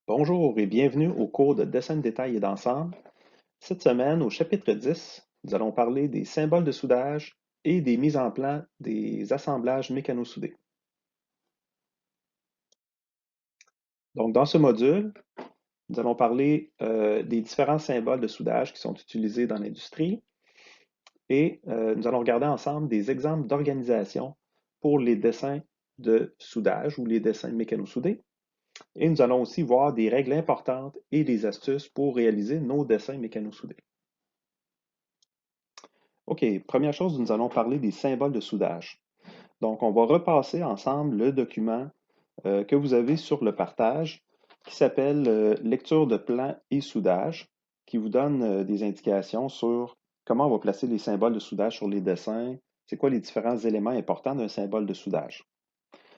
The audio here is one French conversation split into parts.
Bonjour et bienvenue au cours de dessin de détail et d'ensemble. Cette semaine, au chapitre 10, nous allons parler des symboles de soudage et des mises en plan des assemblages mécano-soudés. Donc, dans ce module, nous allons parler des différents symboles de soudage qui sont utilisés dans l'industrie et nous allons regarder ensemble des exemples d'organisation pour les dessins de soudage ou les dessins mécano-soudés. Et nous allons aussi voir des règles importantes et des astuces pour réaliser nos dessins mécano-soudés. OK, première chose, nous allons parler des symboles de soudage. Donc, on va repasser ensemble le document que vous avez sur le partage qui s'appelle Lecture de plan et soudage, qui vous donne des indications sur comment on va placer les symboles de soudage sur les dessins, c'est quoi les différents éléments importants d'un symbole de soudage.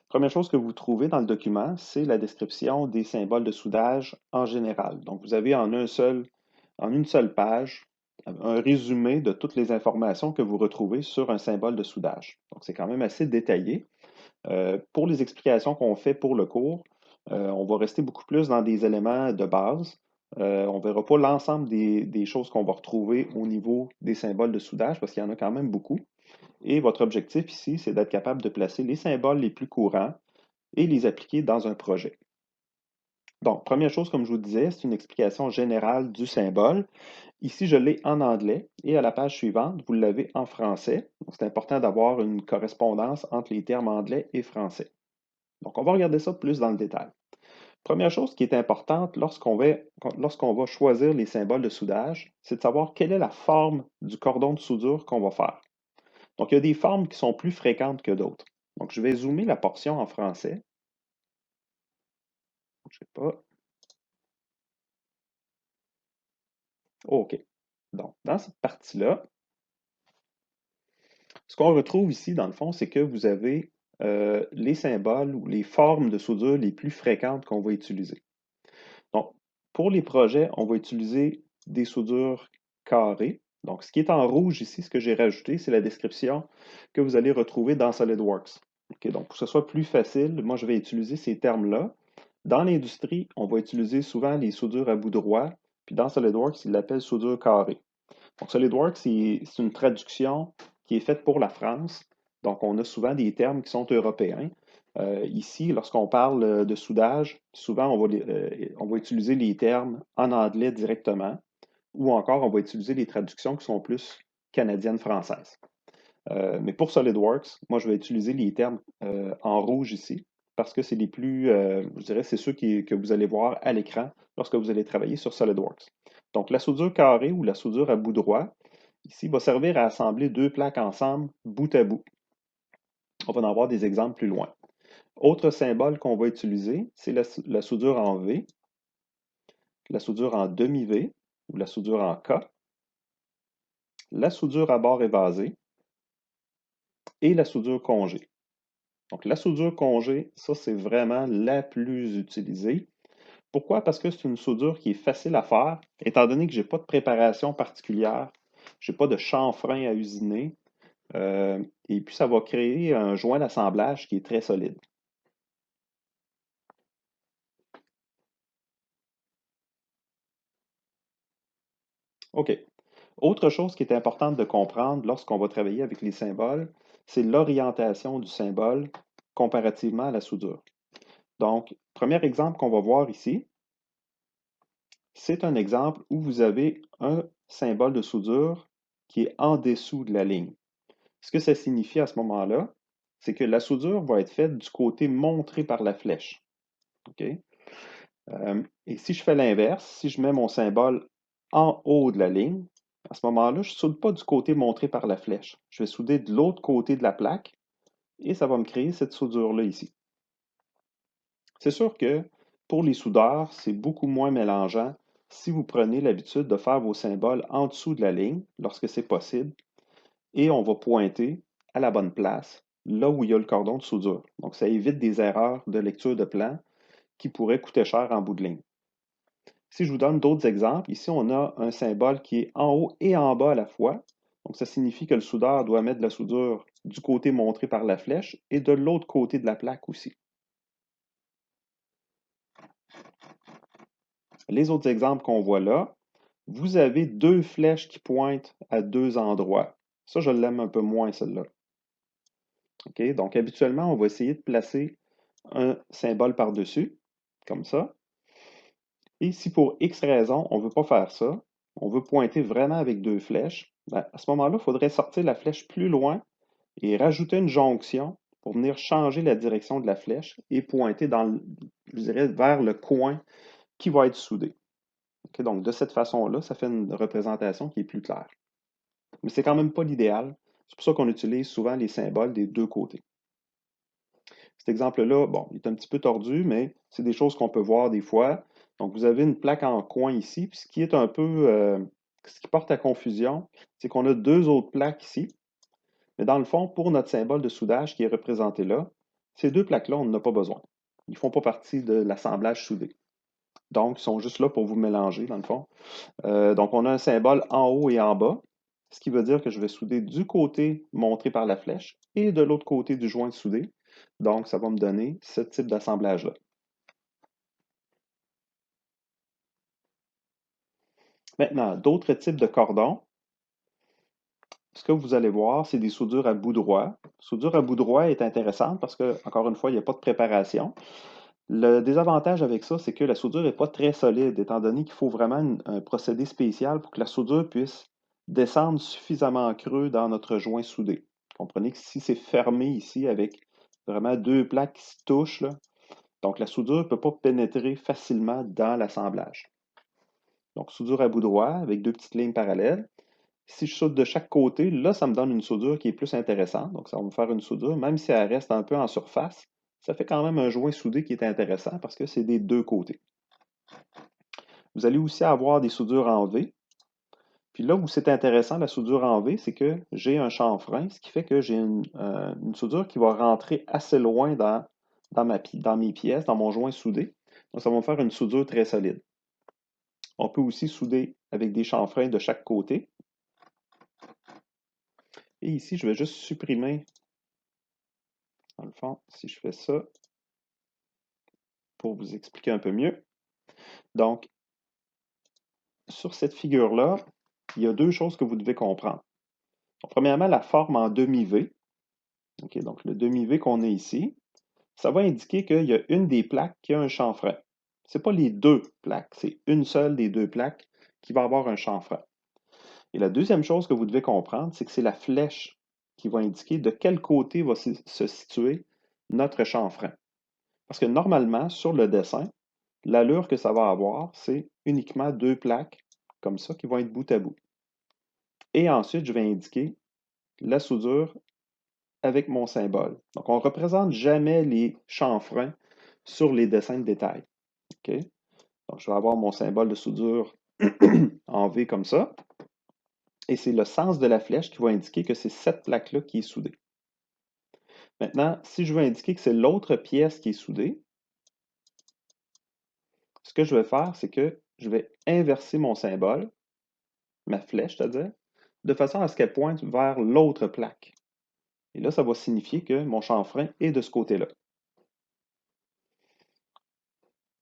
Première chose que vous trouvez dans le document, c'est la description des symboles de soudage en général. Donc, vous avez en une seule page un résumé de toutes les informations que vous retrouvez sur un symbole de soudage. Donc, c'est quand même assez détaillé. Pour les explications qu'on fait pour le cours, on va rester beaucoup plus dans des éléments de base. On ne verra pas l'ensemble des choses qu'on va retrouver au niveau des symboles de soudage parce qu'il y en a quand même beaucoup. Et votre objectif ici, c'est d'être capable de placer les symboles les plus courants et les appliquer dans un projet. Donc, première chose, comme je vous disais, c'est une explication générale du symbole. Ici, je l'ai en anglais et à la page suivante, vous l'avez en français. Donc, c'est important d'avoir une correspondance entre les termes anglais et français. Donc, on va regarder ça plus dans le détail. Première chose qui est importante lorsqu'on va choisir les symboles de soudage, c'est de savoir quelle est la forme du cordon de soudure qu'on va faire. Donc, il y a des formes qui sont plus fréquentes que d'autres. Donc, je vais zoomer la portion en français. Je sais pas. OK. Donc, dans cette partie-là, ce qu'on retrouve ici, dans le fond, c'est que vous avez les symboles ou les formes de soudure les plus fréquentes qu'on va utiliser. Donc, pour les projets, on va utiliser des soudures carrées. Donc, ce qui est en rouge ici, ce que j'ai rajouté, c'est la description que vous allez retrouver dans SolidWorks. OK, donc, pour que ce soit plus facile, moi, je vais utiliser ces termes-là. Dans l'industrie, on va utiliser souvent les soudures à bout droit, puis dans SolidWorks, ils l'appellent soudure carrée. Donc, SolidWorks, c'est une traduction qui est faite pour la France. Donc, on a souvent des termes qui sont européens. Ici, lorsqu'on parle de soudage, souvent on va utiliser les termes en anglais directement ou encore on va utiliser les traductions qui sont plus canadiennes-françaises. Mais pour SolidWorks, moi, je vais utiliser les termes en rouge ici parce que c'est les plus, je dirais, c'est ceux que vous allez voir à l'écran lorsque vous allez travailler sur SolidWorks. Donc, la soudure carrée ou la soudure à bout droit, ici, va servir à assembler deux plaques ensemble, bout à bout. On va en avoir des exemples plus loin. Autre symbole qu'on va utiliser, c'est la soudure en V, la soudure en demi-V ou la soudure en K, la soudure à bord évasé et la soudure congée. Donc, la soudure congée, ça, c'est vraiment la plus utilisée. Pourquoi? Parce que c'est une soudure qui est facile à faire, étant donné que je n'ai pas de préparation particulière, je n'ai pas de chanfrein à usiner, et puis ça va créer un joint d'assemblage qui est très solide. OK. Autre chose qui est importante de comprendre lorsqu'on va travailler avec les symboles, c'est l'orientation du symbole comparativement à la soudure. Donc, premier exemple qu'on va voir ici, c'est un exemple où vous avez un symbole de soudure qui est en dessous de la ligne. Ce que ça signifie à ce moment-là, c'est que la soudure va être faite du côté montré par la flèche. OK? Et si je fais l'inverse, si je mets mon symbole en haut de la ligne, à ce moment-là, je ne soude pas du côté montré par la flèche. Je vais souder de l'autre côté de la plaque et ça va me créer cette soudure-là ici. C'est sûr que pour les soudeurs, c'est beaucoup moins mélangeant si vous prenez l'habitude de faire vos symboles en dessous de la ligne lorsque c'est possible et on va pointer à la bonne place, là où il y a le cordon de soudure. Donc, ça évite des erreurs de lecture de plan qui pourraient coûter cher en bout de ligne. Si je vous donne d'autres exemples, ici on a un symbole qui est en haut et en bas à la fois. Donc, ça signifie que le soudeur doit mettre de la soudure du côté montré par la flèche et de l'autre côté de la plaque aussi. Les autres exemples qu'on voit là, vous avez deux flèches qui pointent à deux endroits. Ça, je l'aime un peu moins, celle-là. OK? Donc, habituellement, on va essayer de placer un symbole par-dessus, comme ça. Et si pour X raison, on ne veut pas faire ça, on veut pointer vraiment avec deux flèches, ben, à ce moment-là, il faudrait sortir la flèche plus loin et rajouter une jonction pour venir changer la direction de la flèche et pointer je dirais, vers le coin qui va être soudé. OK? Donc, de cette façon-là, ça fait une représentation qui est plus claire. Mais c'est quand même pas l'idéal. C'est pour ça qu'on utilise souvent les symboles des deux côtés. Cet exemple-là, bon, il est un petit peu tordu, mais c'est des choses qu'on peut voir des fois. Donc, vous avez une plaque en coin ici, puis ce qui est un peu, ce qui porte à confusion, c'est qu'on a deux autres plaques ici. Mais dans le fond, pour notre symbole de soudage qui est représenté là, ces deux plaques-là, on n'en a pas besoin. Ils ne font pas partie de l'assemblage soudé. Donc, ils sont juste là pour vous mélanger, dans le fond. Donc, on a un symbole en haut et en bas, ce qui veut dire que je vais souder du côté montré par la flèche et de l'autre côté du joint soudé. Donc, ça va me donner ce type d'assemblage-là. Maintenant, d'autres types de cordons. Ce que vous allez voir, c'est des soudures à bout droit. Soudure à bout droit est intéressante parce que, encore une fois, il n'y a pas de préparation. Le désavantage avec ça, c'est que la soudure n'est pas très solide, étant donné qu'il faut vraiment un procédé spécial pour que la soudure puisse descendre suffisamment creux dans notre joint soudé. Comprenez que si c'est fermé ici avec vraiment deux plaques qui se touchent, là, donc la soudure ne peut pas pénétrer facilement dans l'assemblage. Donc, soudure à bout droit avec deux petites lignes parallèles. Si je soude de chaque côté, là, ça me donne une soudure qui est plus intéressante. Donc, ça va me faire une soudure, même si elle reste un peu en surface, ça fait quand même un joint soudé qui est intéressant parce que c'est des deux côtés. Vous allez aussi avoir des soudures en V. Puis là où c'est intéressant, la soudure en V, c'est que j'ai un chanfrein, ce qui fait que j'ai une soudure qui va rentrer assez loin dans mes pièces, dans mon joint soudé. Donc, ça va me faire une soudure très solide. On peut aussi souder avec des chanfreins de chaque côté. Et ici, je vais juste supprimer, dans le fond, si je fais ça, pour vous expliquer un peu mieux. Donc, sur cette figure-là, il y a deux choses que vous devez comprendre. Donc, premièrement, la forme en demi-V. OK, donc, le demi-V qu'on a ici, ça va indiquer qu'il y a une des plaques qui a un chanfrein. Ce n'est pas les deux plaques, c'est une seule des deux plaques qui va avoir un chanfrein. Et la deuxième chose que vous devez comprendre, c'est que c'est la flèche qui va indiquer de quel côté va se situer notre chanfrein. Parce que normalement, sur le dessin, l'allure que ça va avoir, c'est uniquement deux plaques comme ça qui vont être bout à bout. Et ensuite, je vais indiquer la soudure avec mon symbole. Donc, on ne représente jamais les chanfreins sur les dessins de détail. OK? Donc, je vais avoir mon symbole de soudure en V comme ça. Et c'est le sens de la flèche qui va indiquer que c'est cette plaque-là qui est soudée. Maintenant, si je veux indiquer que c'est l'autre pièce qui est soudée, ce que je vais faire, c'est que je vais inverser mon symbole, ma flèche, c'est-à-dire, de façon à ce qu'elle pointe vers l'autre plaque. Et là, ça va signifier que mon chanfrein est de ce côté-là.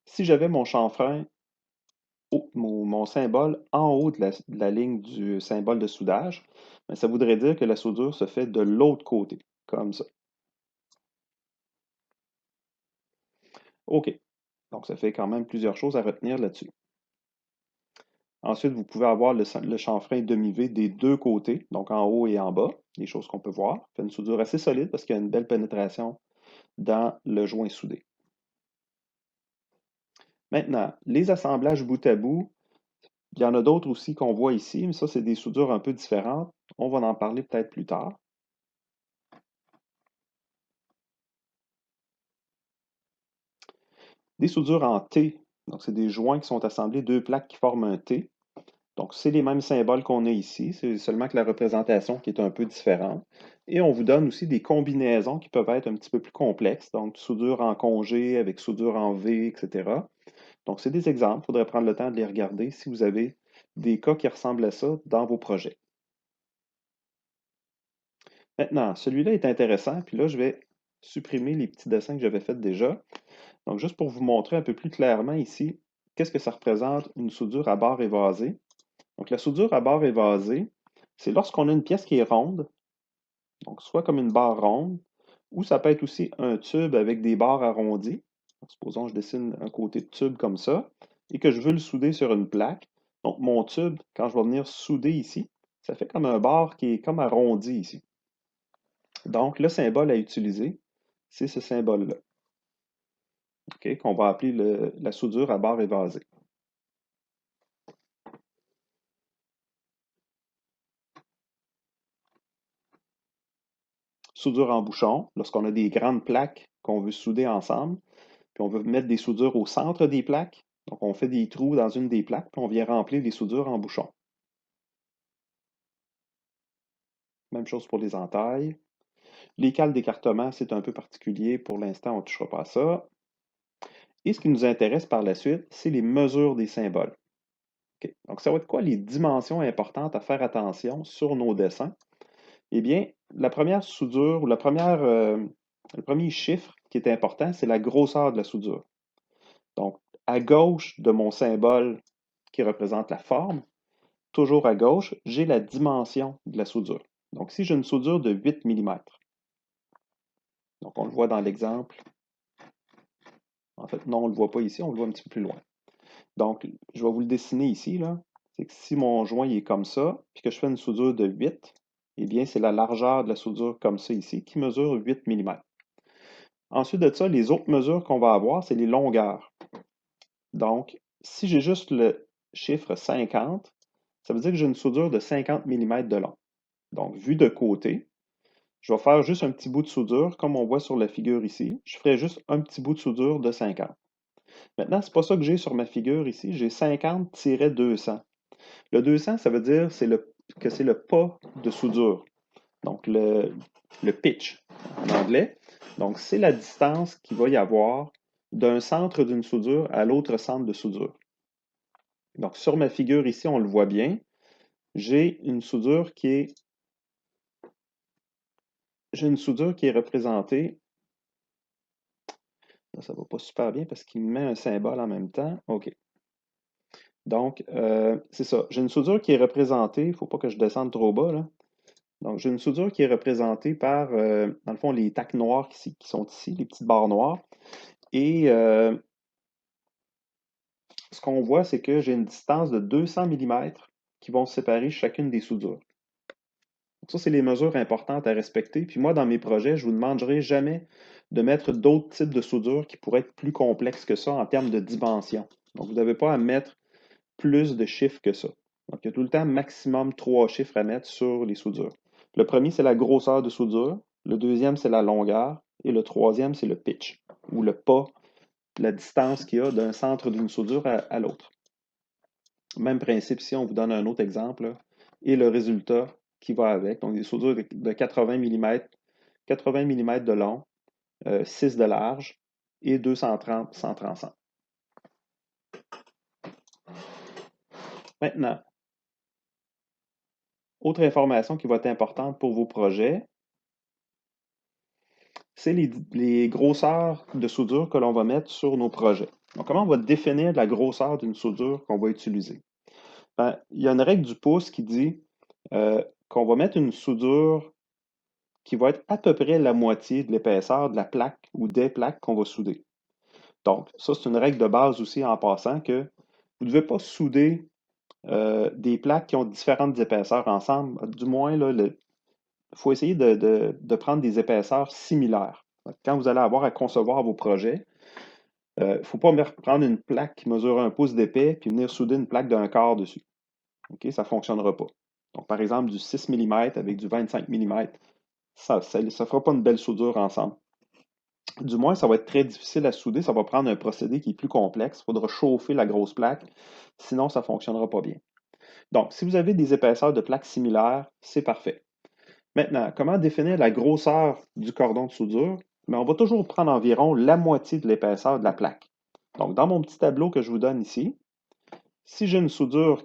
Si j'avais mon chanfrein, mon symbole en haut de la ligne du symbole de soudage, ben, ça voudrait dire que la soudure se fait de l'autre côté, comme ça. OK. Donc, ça fait quand même plusieurs choses à retenir là-dessus. Ensuite, vous pouvez avoir le chanfrein demi-V des deux côtés, donc en haut et en bas, des choses qu'on peut voir. Ça fait une soudure assez solide parce qu'il y a une belle pénétration dans le joint soudé. Maintenant, les assemblages bout à bout, il y en a d'autres aussi qu'on voit ici, mais ça, c'est des soudures un peu différentes. On va en parler peut-être plus tard. Des soudures en T, donc c'est des joints qui sont assemblés, deux plaques qui forment un T. Donc, c'est les mêmes symboles qu'on a ici, c'est seulement que la représentation qui est un peu différente. Et on vous donne aussi des combinaisons qui peuvent être un petit peu plus complexes, donc soudure en congé avec soudure en V, etc. Donc, c'est des exemples, il faudrait prendre le temps de les regarder si vous avez des cas qui ressemblent à ça dans vos projets. Maintenant, celui-là est intéressant, puis là, je vais supprimer les petits dessins que j'avais faits déjà. Donc, juste pour vous montrer un peu plus clairement ici, qu'est-ce que ça représente une soudure à barre évasée? Donc, la soudure à barre évasée, c'est lorsqu'on a une pièce qui est ronde, donc soit comme une barre ronde, ou ça peut être aussi un tube avec des barres arrondies. Donc, supposons que je dessine un côté de tube comme ça, et que je veux le souder sur une plaque. Donc, mon tube, quand je vais venir souder ici, ça fait comme un bar qui est comme arrondi ici. Donc, le symbole à utiliser, c'est ce symbole-là, OK, qu'on va appeler la soudure à barre évasée. Soudure en bouchon, lorsqu'on a des grandes plaques qu'on veut souder ensemble, puis on veut mettre des soudures au centre des plaques. Donc, on fait des trous dans une des plaques, puis on vient remplir les soudures en bouchon. Même chose pour les entailles. Les cales d'écartement, c'est un peu particulier. Pour l'instant, on ne touchera pas à ça. Et ce qui nous intéresse par la suite, c'est les mesures des symboles. OK. Donc, ça va être quoi les dimensions importantes à faire attention sur nos dessins? Eh bien, la première soudure ou le premier chiffre qui est important, c'est la grosseur de la soudure. Donc, à gauche de mon symbole qui représente la forme, toujours à gauche, j'ai la dimension de la soudure. Donc, si j'ai une soudure de 8 mm, donc on le voit dans l'exemple, en fait, non, on ne le voit pas ici, on le voit un petit peu plus loin. Donc, je vais vous le dessiner ici, là. C'est que si mon joint est comme ça, puis que je fais une soudure de 8, eh bien, c'est la largeur de la soudure comme ça ici, qui mesure 8 mm. Ensuite de ça, les autres mesures qu'on va avoir, c'est les longueurs. Donc, si j'ai juste le chiffre 50, ça veut dire que j'ai une soudure de 50 mm de long. Donc, vu de côté, je vais faire juste un petit bout de soudure, comme on voit sur la figure ici. Je ferai juste un petit bout de soudure de 50. Maintenant, ce n'est pas ça que j'ai sur ma figure ici. J'ai 50-200. Le 200, ça veut dire que c'est le pas de soudure. Donc, le pitch en anglais. Donc, c'est la distance qu'il va y avoir d'un centre d'une soudure à l'autre centre de soudure. Donc, sur ma figure ici, on le voit bien. J'ai une soudure qui est représentée. Ça ne va pas super bien parce qu'il me met un symbole en même temps. OK. Donc, c'est ça. J'ai une soudure qui est représentée. Il ne faut pas que je descende trop bas, là. Donc, j'ai une soudure qui est représentée par, dans le fond, les tacs noirs qui sont ici, les petites barres noires. Et ce qu'on voit, c'est que j'ai une distance de 200 mm qui vont séparer chacune des soudures. Donc ça, c'est les mesures importantes à respecter. Puis moi, dans mes projets, je ne vous demanderai jamais de mettre d'autres types de soudures qui pourraient être plus complexes que ça en termes de dimension. Donc, vous n'avez pas à mettre plus de chiffres que ça. Donc, il y a tout le temps maximum 3 chiffres à mettre sur les soudures. Le premier, c'est la grosseur de soudure. Le deuxième, c'est la longueur. Et le troisième, c'est le pitch, ou le pas, la distance qu'il y a d'un centre d'une soudure à l'autre. Même principe si on vous donne un autre exemple, là, et le résultat qui va avec. Donc, des soudures de 80 mm de long, 6 de large et 230 100 100. Maintenant, autre information qui va être importante pour vos projets, c'est les grosseurs de soudure que l'on va mettre sur nos projets. Donc, comment on va définir la grosseur d'une soudure qu'on va utiliser? Ben, il y a une règle du pouce qui dit qu'on va mettre une soudure qui va être à peu près la moitié de l'épaisseur de la plaque ou des plaques qu'on va souder. Donc, ça, c'est une règle de base aussi en passant que vous ne devez pas souder des plaques qui ont différentes épaisseurs ensemble. Du moins, il faut essayer de prendre des épaisseurs similaires. Quand vous allez avoir à concevoir vos projets, il ne faut pas prendre une plaque qui mesure 1 pouce d'épais puis venir souder une plaque d'un quart dessus. OK? Ça ne fonctionnera pas. Donc, par exemple, du 6 mm avec du 25 mm, ça ne fera pas une belle soudure ensemble. Du moins, ça va être très difficile à souder. Ça va prendre un procédé qui est plus complexe. Il faudra chauffer la grosse plaque. Sinon, ça ne fonctionnera pas bien. Donc, si vous avez des épaisseurs de plaques similaires, c'est parfait. Maintenant, comment définir la grosseur du cordon de soudure? Mais on va toujours prendre environ la moitié de l'épaisseur de la plaque. Donc, dans mon petit tableau que je vous donne ici, si j'ai une soudure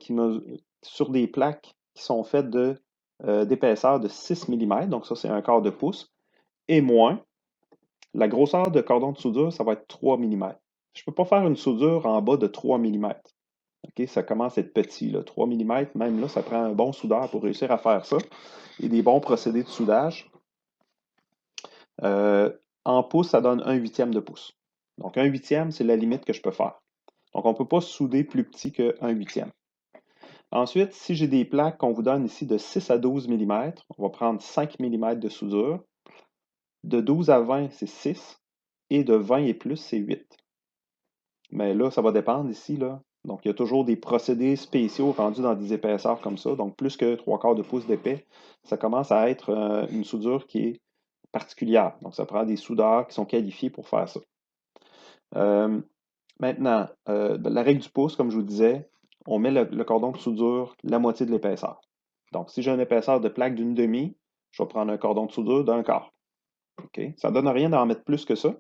sur des plaques qui sont faites d'épaisseur de 6 mm, donc ça c'est un quart de pouce, et moins, la grosseur de cordon de soudure, ça va être 3 mm. je ne peux pas faire une soudure en bas de 3 mm. OK, ça commence à être petit, là. 3 mm, même là, ça prend un bon soudeur pour réussir à faire ça. Et des bons procédés de soudage. Euh, En pouces, ça donne 1/8 de pouce. Donc, 1/8, c'est la limite que je peux faire. Donc, on ne peut pas souder plus petit que 1/8. Ensuite, si j'ai des plaques qu'on vous donne ici de 6 à 12 mm, on va prendre 5 mm de soudure. De 12 à 20, c'est 6. Et de 20 et plus, c'est 8. Mais là, ça va dépendre ici, là. Donc, il y a toujours des procédés spéciaux rendus dans des épaisseurs comme ça. Donc, plus que 3/4 de pouce d'épais, ça commence à être une soudure qui est particulière. Donc, ça prend des soudeurs qui sont qualifiés pour faire ça. Euh, Maintenant, la règle du pouce, comme je vous disais, on met le cordon de soudure la moitié de l'épaisseur. Donc, si j'ai une épaisseur de plaque d'une demi, je vais prendre un cordon de soudure d'un quart. OK? Ça ne donne rien d'en mettre plus que ça,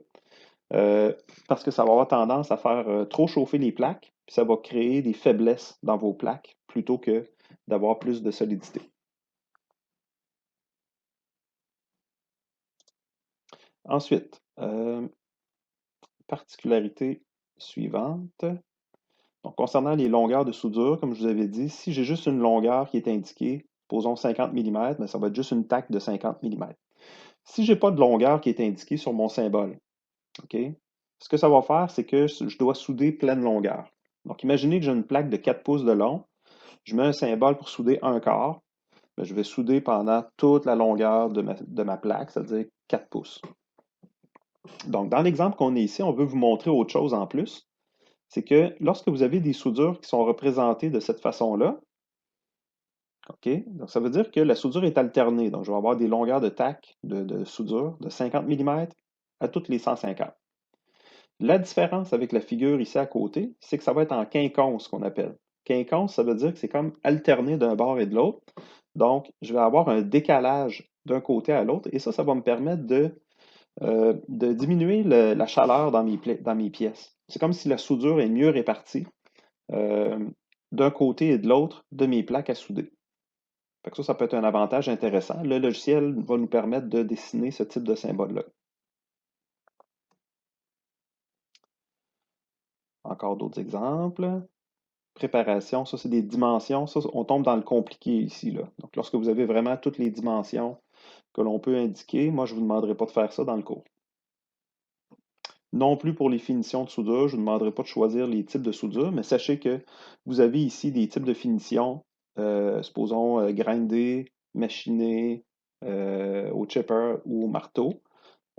parce que ça va avoir tendance à faire trop chauffer les plaques, puis ça va créer des faiblesses dans vos plaques plutôt que d'avoir plus de solidité. Ensuite, particularité suivante. Donc, concernant les longueurs de soudure, comme je vous avais dit, si j'ai juste une longueur qui est indiquée, posons 50 mm, mais ça va être juste une taque de 50 mm. Si je n'ai pas de longueur qui est indiquée sur mon symbole, OK, ce que ça va faire, c'est que je dois souder pleine longueur. Donc, imaginez que j'ai une plaque de 4 pouces de long. Je mets un symbole pour souder un quart. Bien, je vais souder pendant toute la longueur de ma plaque, c'est-à-dire 4 pouces. Donc, dans l'exemple qu'on a ici, on veut vous montrer autre chose en plus. C'est que lorsque vous avez des soudures qui sont représentées de cette façon-là, OK, donc ça veut dire que la soudure est alternée. Donc, je vais avoir des longueurs de tac de soudure de 50 mm à toutes les 150. La différence avec la figure ici à côté, c'est que ça va être en quinconce qu'on appelle. Quinconce, ça veut dire que c'est comme alterné d'un bord et de l'autre. Donc, je vais avoir un décalage d'un côté à l'autre et ça va me permettre de diminuer la chaleur dans mes pièces. C'est comme si la soudure est mieux répartie euh, d'un côté et de l'autre de mes plaques à souder. Fait que ça peut être un avantage intéressant. Le logiciel va nous permettre de dessiner ce type de symbole-là. Encore d'autres exemples. Préparation, ça c'est des dimensions. Ça, on tombe dans le compliqué ici, là. Donc, lorsque vous avez vraiment toutes les dimensions que l'on peut indiquer, moi, je ne vous demanderai pas de faire ça dans le cours. Non plus pour les finitions de soudure, je ne vous demanderai pas de choisir les types de soudure, mais sachez que vous avez ici des types de finitions, supposons grinder, machiner, au chipper ou au marteau.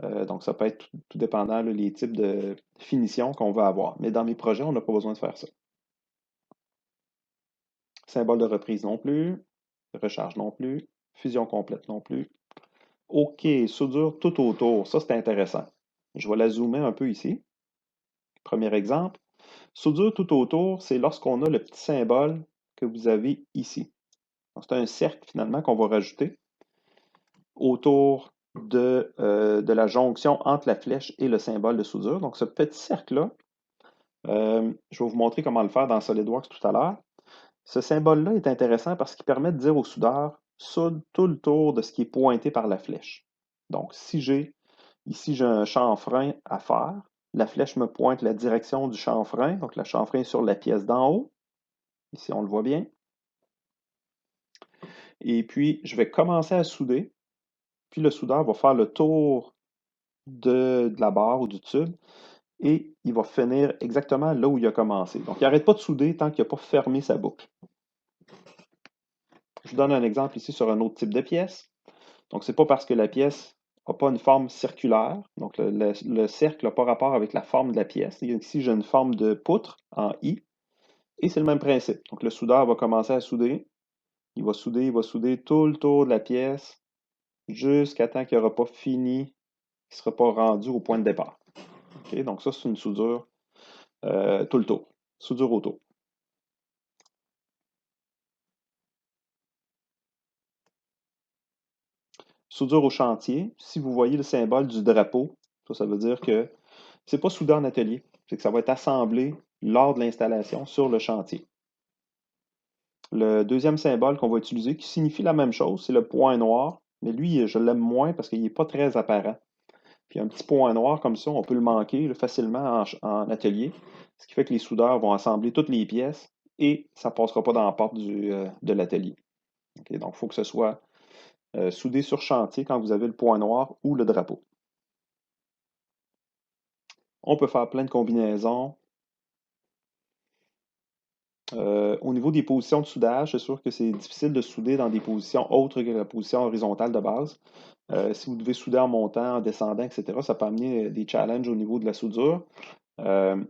Donc, ça peut être tout dépendant là, les types de finitions qu'on va avoir. Mais dans mes projets, on n'a pas besoin de faire ça. Symbole de reprise non plus. Recharge non plus. Fusion complète non plus. OK, soudure tout autour. Ça, c'est intéressant. Je vais la zoomer un peu ici. Premier exemple. Soudure tout autour, c'est lorsqu'on a le petit symbole que vous avez ici. C'est un cercle finalement qu'on va rajouter autour de la jonction entre la flèche et le symbole de soudure. Donc, ce petit cercle-là, je vais vous montrer comment le faire dans SolidWorks tout à l'heure. Ce symbole-là est intéressant parce qu'il permet de dire au soudeur, soude tout le tour de ce qui est pointé par la flèche. Donc, ici j'ai un chanfrein à faire, la flèche me pointe la direction du chanfrein, donc le chanfrein est sur la pièce d'en haut. Ici, on le voit bien. Et puis, je vais commencer à souder, puis le soudeur va faire le tour de la barre ou du tube, et il va finir exactement là où il a commencé. Donc, il n'arrête pas de souder tant qu'il n'a pas fermé sa boucle. Je vous donne un exemple ici sur un autre type de pièce. Donc, ce n'est pas parce que la pièce n'a pas une forme circulaire, donc le cercle n'a pas rapport avec la forme de la pièce. Ici, j'ai une forme de poutre en I, et c'est le même principe. Donc, le soudeur va commencer à souder. Il va souder tout le tour de la pièce jusqu'à temps qu'il n'aura pas fini, qu'il ne sera pas rendu au point de départ. Okay? Donc, ça, c'est une soudure tout le tour. Soudure autour. Soudure au chantier. Si vous voyez le symbole du drapeau, ça veut dire que c'est pas soudé en atelier. C'est que ça va être assemblé lors de l'installation sur le chantier. Le deuxième symbole qu'on va utiliser, qui signifie la même chose, c'est le point noir, mais lui, je l'aime moins parce qu'il n'est pas très apparent. Puis un petit point noir comme ça, on peut le manquer là, facilement en atelier, ce qui fait que les soudeurs vont assembler toutes les pièces et ça ne passera pas dans la porte de l'atelier. OK, donc, il faut que ce soit soudé sur chantier quand vous avez le point noir ou le drapeau. On peut faire plein de combinaisons. Au niveau des positions de soudage, c'est sûr que c'est difficile de souder dans des positions autres que la position horizontale de base. Si vous devez souder en montant, en descendant, etc., ça peut amener des challenges au niveau de la soudure. Euh,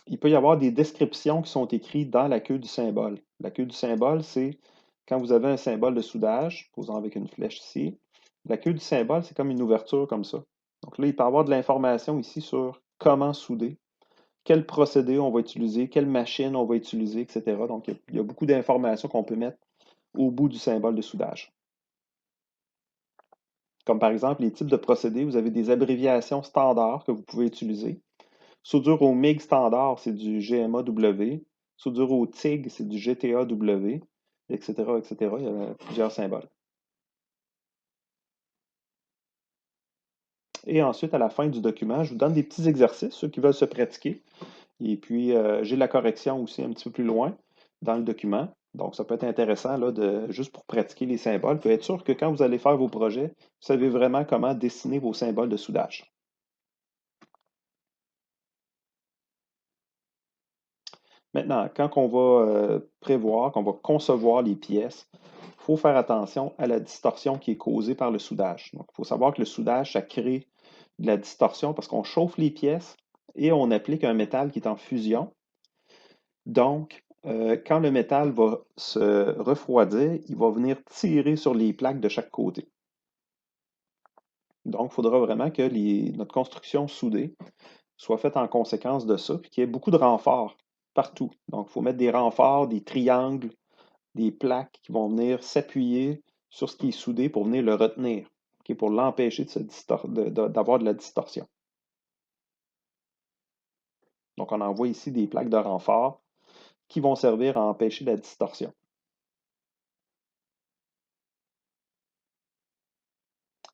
il peut y avoir des descriptions qui sont écrites dans la queue du symbole. La queue du symbole, c'est quand vous avez un symbole de soudage, posant avec une flèche ici, la queue du symbole, c'est comme une ouverture comme ça. Donc là, il peut y avoir de l'information ici sur comment souder, quel procédé on va utiliser, quelle machine on va utiliser, etc. Donc, il y a beaucoup d'informations qu'on peut mettre au bout du symbole de soudage. Comme par exemple les types de procédés, vous avez des abréviations standards que vous pouvez utiliser. Soudure au MIG standard, c'est du GMAW. Soudure au TIG, c'est du GTAW, etc., etc. Il y a plusieurs symboles. Et ensuite, à la fin du document, je vous donne des petits exercices, ceux qui veulent se pratiquer. Et puis, j'ai la correction aussi un petit peu plus loin dans le document. Donc, ça peut être intéressant là, juste pour pratiquer les symboles. Puis être sûr que quand vous allez faire vos projets, vous savez vraiment comment dessiner vos symboles de soudage. Maintenant, quand on va prévoir, qu'on va concevoir les pièces, il faut faire attention à la distorsion qui est causée par le soudage. Donc, il faut savoir que le soudage, ça crée de la distorsion parce qu'on chauffe les pièces et on applique un métal qui est en fusion. Donc, quand le métal va se refroidir, il va venir tirer sur les plaques de chaque côté. Donc, il faudra vraiment que notre construction soudée soit faite en conséquence de ça, puis qu'il y ait beaucoup de renforts partout. Donc, il faut mettre des renforts, des triangles, des plaques qui vont venir s'appuyer sur ce qui est soudé pour venir le retenir, okay, pour l'empêcher d'avoir de la distorsion. Donc, on envoie ici des plaques de renfort qui vont servir à empêcher la distorsion.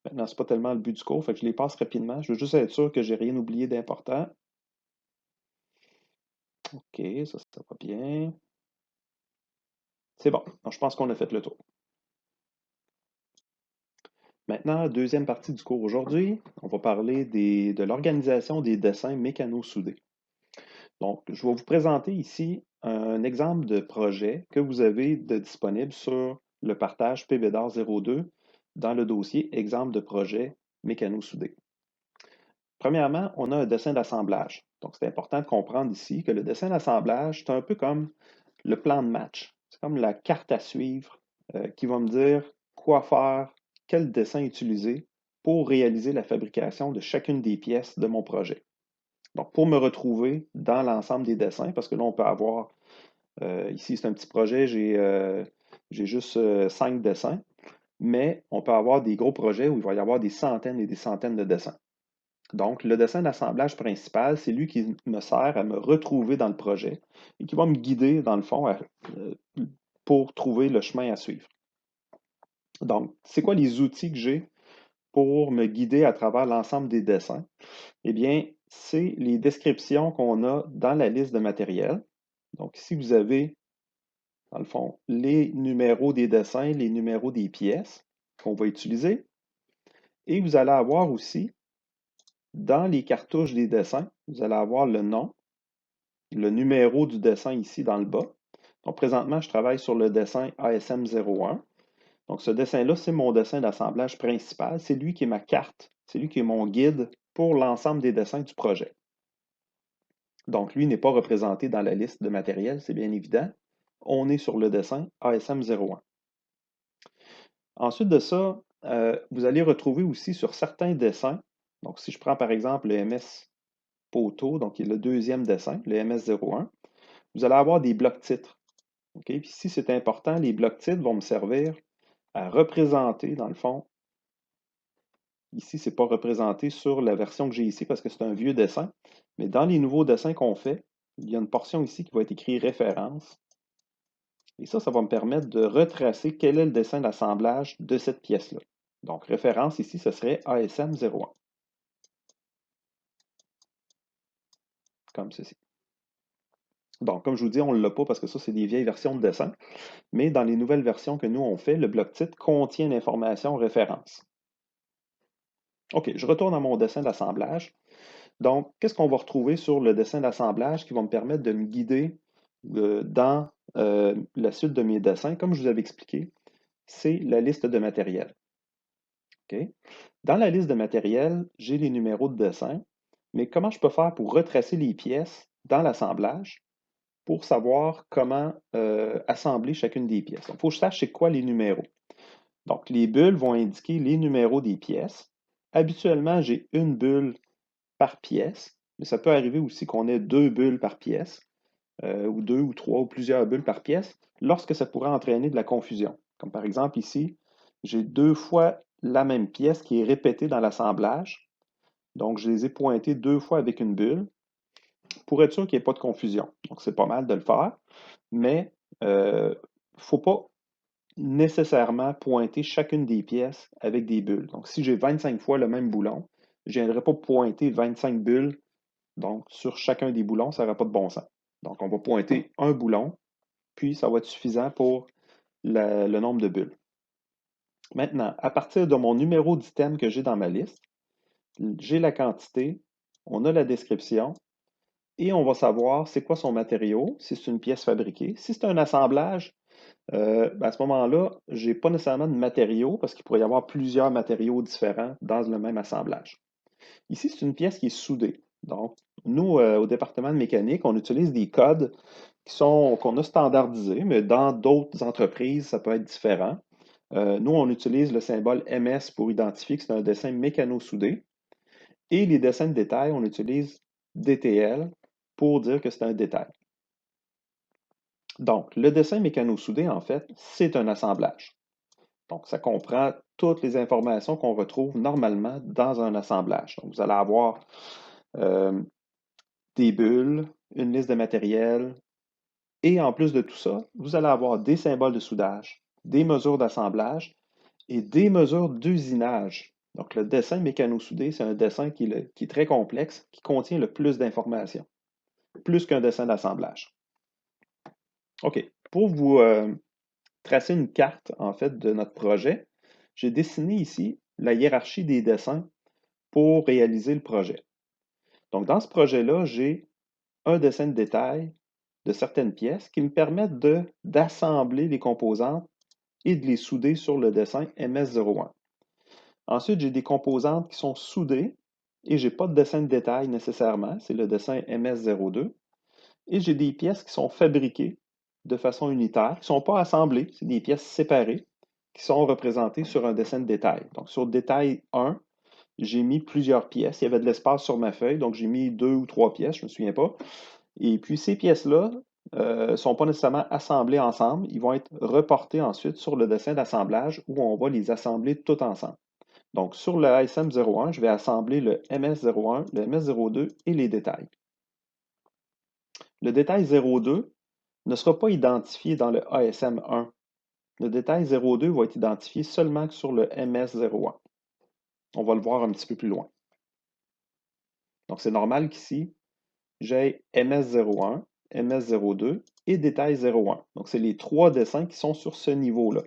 Maintenant, ce n'est pas tellement le but du cours, fait que je les passe rapidement. Je veux juste être sûr que j'ai rien oublié d'important. OK, ça va bien. C'est bon. Donc, je pense qu'on a fait le tour. Maintenant, deuxième partie du cours aujourd'hui, on va parler de l'organisation des dessins mécano-soudés. Donc, je vais vous présenter ici un exemple de projet que vous avez disponible sur le partage PBDAR 02 dans le dossier exemple de projet mécano-soudé. Premièrement, on a un dessin d'assemblage. Donc, c'est important de comprendre ici que le dessin d'assemblage, c'est un peu comme le plan de match. C'est comme la carte à suivre qui va me dire quoi faire, quel dessin utiliser pour réaliser la fabrication de chacune des pièces de mon projet. Donc, pour me retrouver dans l'ensemble des dessins, parce que là, on peut avoir, ici, c'est un petit projet, j'ai juste 5 dessins, mais on peut avoir des gros projets où il va y avoir des centaines et des centaines de dessins. Donc, le dessin d'assemblage principal, c'est lui qui me sert à me retrouver dans le projet et qui va me guider, dans le fond, pour trouver le chemin à suivre. Donc, c'est quoi les outils que j'ai pour me guider à travers l'ensemble des dessins? Eh bien, c'est les descriptions qu'on a dans la liste de matériel. Donc, ici, vous avez, dans le fond, les numéros des dessins, les numéros des pièces qu'on va utiliser. Et vous allez avoir aussi, dans les cartouches des dessins, vous allez avoir le nom, le numéro du dessin ici dans le bas. Donc, présentement, je travaille sur le dessin ASM 01. Donc, ce dessin-là, c'est mon dessin d'assemblage principal. C'est lui qui est ma carte. C'est lui qui est mon guide pour l'ensemble des dessins du projet. Donc, lui n'est pas représenté dans la liste de matériel, c'est bien évident. On est sur le dessin ASM 01. Ensuite de ça, vous allez retrouver aussi sur certains dessins, donc si je prends par exemple le MS Poteau, donc qui est le deuxième dessin, le MS01, vous allez avoir des blocs titres. Okay? Puis ici, c'est important, les blocs titres vont me servir à représenter, dans le fond, ici, ce n'est pas représenté sur la version que j'ai ici parce que c'est un vieux dessin, mais dans les nouveaux dessins qu'on fait, il y a une portion ici qui va être écrite référence. Et ça va me permettre de retracer quel est le dessin d'assemblage de cette pièce-là. Donc, référence ici, ce serait ASM 01. comme ceci. Donc, comme je vous dis, on ne l'a pas parce que ça, c'est des vieilles versions de dessin, mais dans les nouvelles versions que nous, on fait, le bloc titre contient l'information référence. OK, je retourne à mon dessin d'assemblage. Donc, qu'est-ce qu'on va retrouver sur le dessin d'assemblage qui va me permettre de me guider dans la suite de mes dessins? Comme je vous avais expliqué, c'est la liste de matériel. OK? Dans la liste de matériel, j'ai les numéros de dessin, mais comment je peux faire pour retracer les pièces dans l'assemblage pour savoir comment assembler chacune des pièces? Donc, il faut que je sache c'est quoi les numéros. Donc, les bulles vont indiquer les numéros des pièces. Habituellement, j'ai une bulle par pièce, mais ça peut arriver aussi qu'on ait deux bulles par pièce, ou deux ou trois ou plusieurs bulles par pièce, lorsque ça pourrait entraîner de la confusion. Comme par exemple ici, j'ai deux fois la même pièce qui est répétée dans l'assemblage. Donc, je les ai pointées deux fois avec une bulle pour être sûr qu'il n'y ait pas de confusion. Donc, c'est pas mal de le faire, mais il ne faut pas nécessairement pointer chacune des pièces avec des bulles. Donc, si j'ai 25 fois le même boulon, je ne viendrai pas pointer 25 bulles donc sur chacun des boulons, ça n'aurait pas de bon sens. Donc, on va pointer un boulon, puis ça va être suffisant pour le nombre de bulles. Maintenant, à partir de mon numéro d'item que j'ai dans ma liste, j'ai la quantité, on a la description, et on va savoir c'est quoi son matériau, si c'est une pièce fabriquée. Si c'est un assemblage, à ce moment-là, je n'ai pas nécessairement de matériaux parce qu'il pourrait y avoir plusieurs matériaux différents dans le même assemblage. Ici, c'est une pièce qui est soudée. Donc, nous, au département de mécanique, on utilise des codes qu'on a standardisés, mais dans d'autres entreprises, ça peut être différent. Nous, on utilise le symbole MS pour identifier que c'est un dessin mécano-soudé. Et les dessins de détail, on utilise DTL pour dire que c'est un détail. Donc, le dessin mécano-soudé, en fait, c'est un assemblage. Donc, ça comprend toutes les informations qu'on retrouve normalement dans un assemblage. Donc, vous allez avoir euh, des bulles, une liste de matériel, et en plus de tout ça, vous allez avoir des symboles de soudage, des mesures d'assemblage et des mesures d'usinage. Donc, le dessin mécano-soudé, c'est un dessin qui est très complexe, qui contient le plus d'informations, plus qu'un dessin d'assemblage. OK. Pour vous tracer une carte, en fait, de notre projet, j'ai dessiné ici la hiérarchie des dessins pour réaliser le projet. Donc, dans ce projet-là, j'ai un dessin de détail de certaines pièces qui me permettent d'assembler les composantes et de les souder sur le dessin MS01. Ensuite, j'ai des composantes qui sont soudées et je n'ai pas de dessin de détail nécessairement, c'est le dessin MS02. Et j'ai des pièces qui sont fabriquées de façon unitaire, qui ne sont pas assemblées, c'est des pièces séparées qui sont représentées sur un dessin de détail. Donc, sur détail 1, j'ai mis plusieurs pièces. Il y avait de l'espace sur ma feuille, donc j'ai mis 2 ou 3 pièces, je ne me souviens pas. Et puis, ces pièces-là ne sont pas nécessairement assemblées ensemble. Ils vont être reportés ensuite sur le dessin d'assemblage où on va les assembler toutes ensemble. Donc, sur le ASM01, je vais assembler le MS01, le MS02 et les détails. Le détail 02 ne sera pas identifié dans le ASM1. Le détail 02 va être identifié seulement sur le MS01. On va le voir un petit peu plus loin. Donc, c'est normal qu'ici, j'ai MS01, MS02 et détail 01. Donc, c'est les trois dessins qui sont sur ce niveau-là.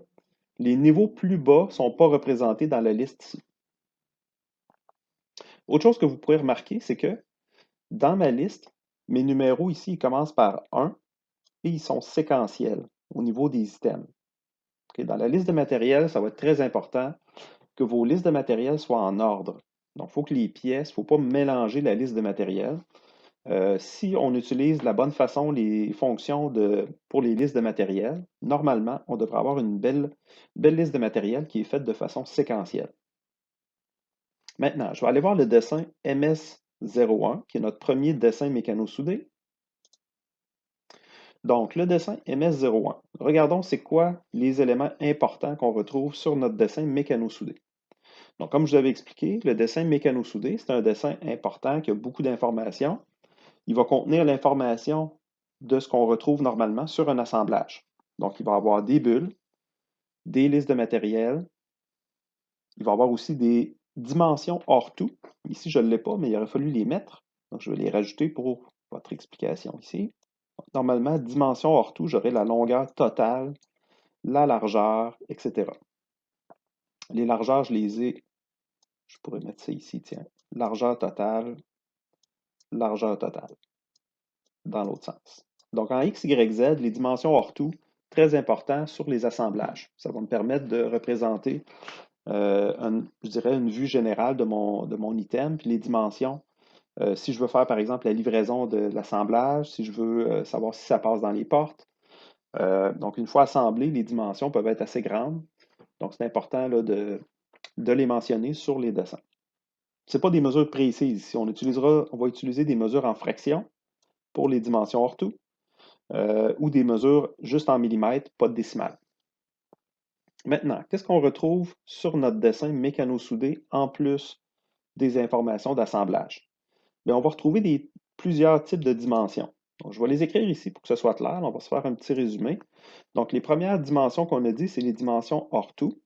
Les niveaux plus bas ne sont pas représentés dans la liste ici. Autre chose que vous pourrez remarquer, c'est que dans ma liste, mes numéros ici, ils commencent par 1 et ils sont séquentiels au niveau des items. Okay, dans la liste de matériel, ça va être très important que vos listes de matériel soient en ordre. Donc, il faut que les pièces, il ne faut pas mélanger la liste de matériel. Si on utilise de la bonne façon les fonctions pour les listes de matériel, normalement, on devrait avoir une belle liste de matériel qui est faite de façon séquentielle. Maintenant, je vais aller voir le dessin MS01, qui est notre premier dessin mécano-soudé. Donc, le dessin MS01. Regardons c'est quoi les éléments importants qu'on retrouve sur notre dessin mécano-soudé. Donc, comme je vous avais expliqué, le dessin mécano-soudé, c'est un dessin important qui a beaucoup d'informations. Il va contenir l'information de ce qu'on retrouve normalement sur un assemblage. Donc, il va avoir des bulles, des listes de matériel. Il va avoir aussi des dimensions hors tout. Ici, je ne l'ai pas, mais il aurait fallu les mettre. Donc, je vais les rajouter pour votre explication ici. Normalement, dimension hors tout, j'aurai la longueur totale, la largeur, etc. Les largeurs, je pourrais mettre ça ici, tiens. Largeur totale, dans l'autre sens. Donc, en X, Y, Z, les dimensions hors tout, très important sur les assemblages. Ça va me permettre de représenter, je dirais, une vue générale de mon item, puis les dimensions. Si je veux faire, par exemple, la livraison de l'assemblage, si je veux savoir si ça passe dans les portes. Donc, une fois assemblé, les dimensions peuvent être assez grandes. Donc, c'est important là, de les mentionner sur les dessins. Ce pas des mesures précises ici. On va utiliser des mesures en fractions pour les dimensions hors tout, ou des mesures juste en millimètres, pas de décimales. Maintenant, qu'est-ce qu'on retrouve sur notre dessin mécano-soudé en plus des informations d'assemblage? Bien, on va retrouver plusieurs types de dimensions. Donc, je vais les écrire ici pour que ce soit clair. On va se faire un petit résumé. Donc, les premières dimensions qu'on a dit, c'est les dimensions hors tout.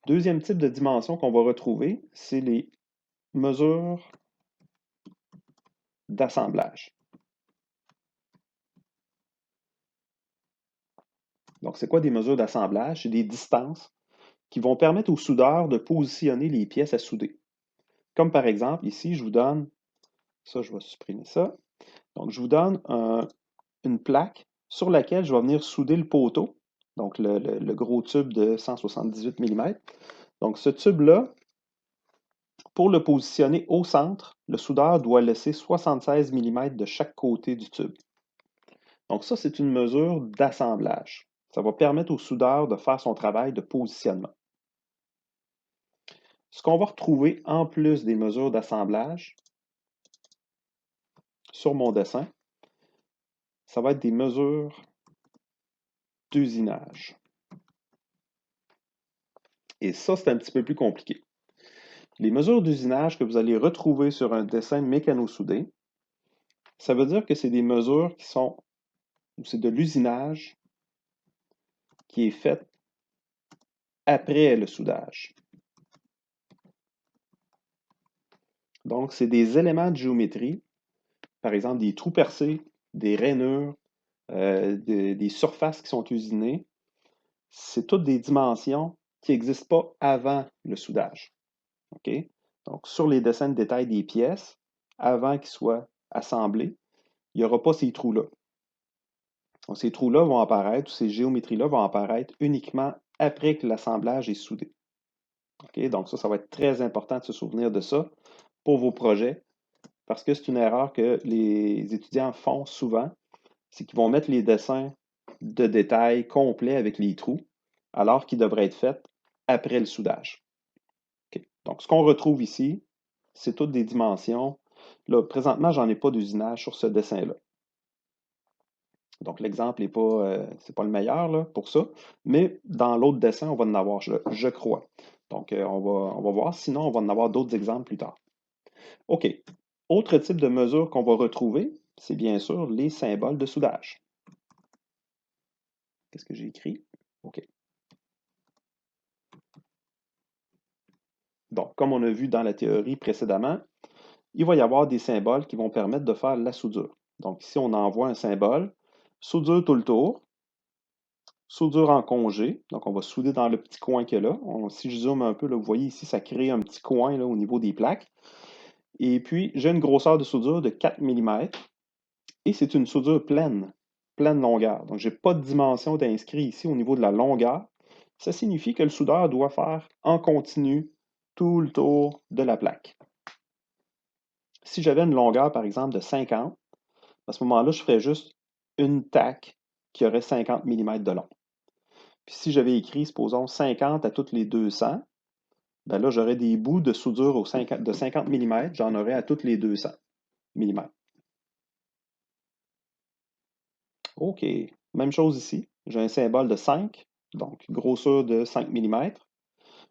Deuxième type de dimension qu'on va retrouver, c'est les mesures d'assemblage. Donc, c'est quoi des mesures d'assemblage? C'est des distances qui vont permettre au soudeur de positionner les pièces à souder. Comme par exemple, ici, je vous donne, ça, je vais supprimer ça. Donc, je vous donne une plaque sur laquelle je vais venir souder le poteau, donc le gros tube de 178 mm. Donc, ce tube-là, pour le positionner au centre, le soudeur doit laisser 76 mm de chaque côté du tube. Donc, ça, c'est une mesure d'assemblage. Ça va permettre au soudeur de faire son travail de positionnement. Ce qu'on va retrouver en plus des mesures d'assemblage sur mon dessin, ça va être des mesures d'usinage. Et ça, c'est un petit peu plus compliqué. Les mesures d'usinage que vous allez retrouver sur un dessin mécano-soudé, ça veut dire que c'est des mesures c'est de l'usinage qui est fait après le soudage. Donc, c'est des éléments de géométrie, par exemple des trous percés, des rainures, des surfaces qui sont usinées. C'est toutes des dimensions qui n'existent pas avant le soudage. OK? Donc, sur les dessins de détail des pièces, avant qu'ils soient assemblés, il n'y aura pas ces trous-là. Donc, ces trous-là vont apparaître, ou ces géométries-là vont apparaître uniquement après que l'assemblage est soudé. OK? Donc, ça va être très important de se souvenir de ça pour vos projets, parce que c'est une erreur que les étudiants font souvent, c'est qu'ils vont mettre les dessins de détail complets avec les trous, alors qu'ils devraient être faits après le soudage. Okay. Donc, ce qu'on retrouve ici, c'est toutes des dimensions. Là, présentement, j'en ai pas d'usinage sur ce dessin-là. Donc, l'exemple n'est pas, c'est pas le meilleur là, pour ça, mais dans l'autre dessin, on va en avoir, je crois. Donc, on va voir, sinon, on va en avoir d'autres exemples plus tard. OK. Autre type de mesure qu'on va retrouver, c'est bien sûr les symboles de soudage. Qu'est-ce que j'ai écrit? OK. Donc, comme on a vu dans la théorie précédemment, il va y avoir des symboles qui vont permettre de faire la soudure. Donc, ici, on envoie un symbole, soudure tout le tour, soudure en congé. Donc, on va souder dans le petit coin qu'il y a là. Si je zoome un peu, là, vous voyez ici, ça crée un petit coin là, au niveau des plaques. Et puis, j'ai une grosseur de soudure de 4 mm et c'est une soudure pleine longueur. Donc, je n'ai pas de dimension d'inscrit ici au niveau de la longueur. Ça signifie que le soudeur doit faire en continu tout le tour de la plaque. Si j'avais une longueur, par exemple, de 50, à ce moment-là, je ferais juste une taque qui aurait 50 mm de long. Puis si j'avais écrit, supposons, 50 à toutes les 200, ben là, j'aurais des bouts de soudure de 50 mm, j'en aurais à toutes les 200 mm. OK. Même chose ici. J'ai un symbole de 5, donc grosseur de 5 mm.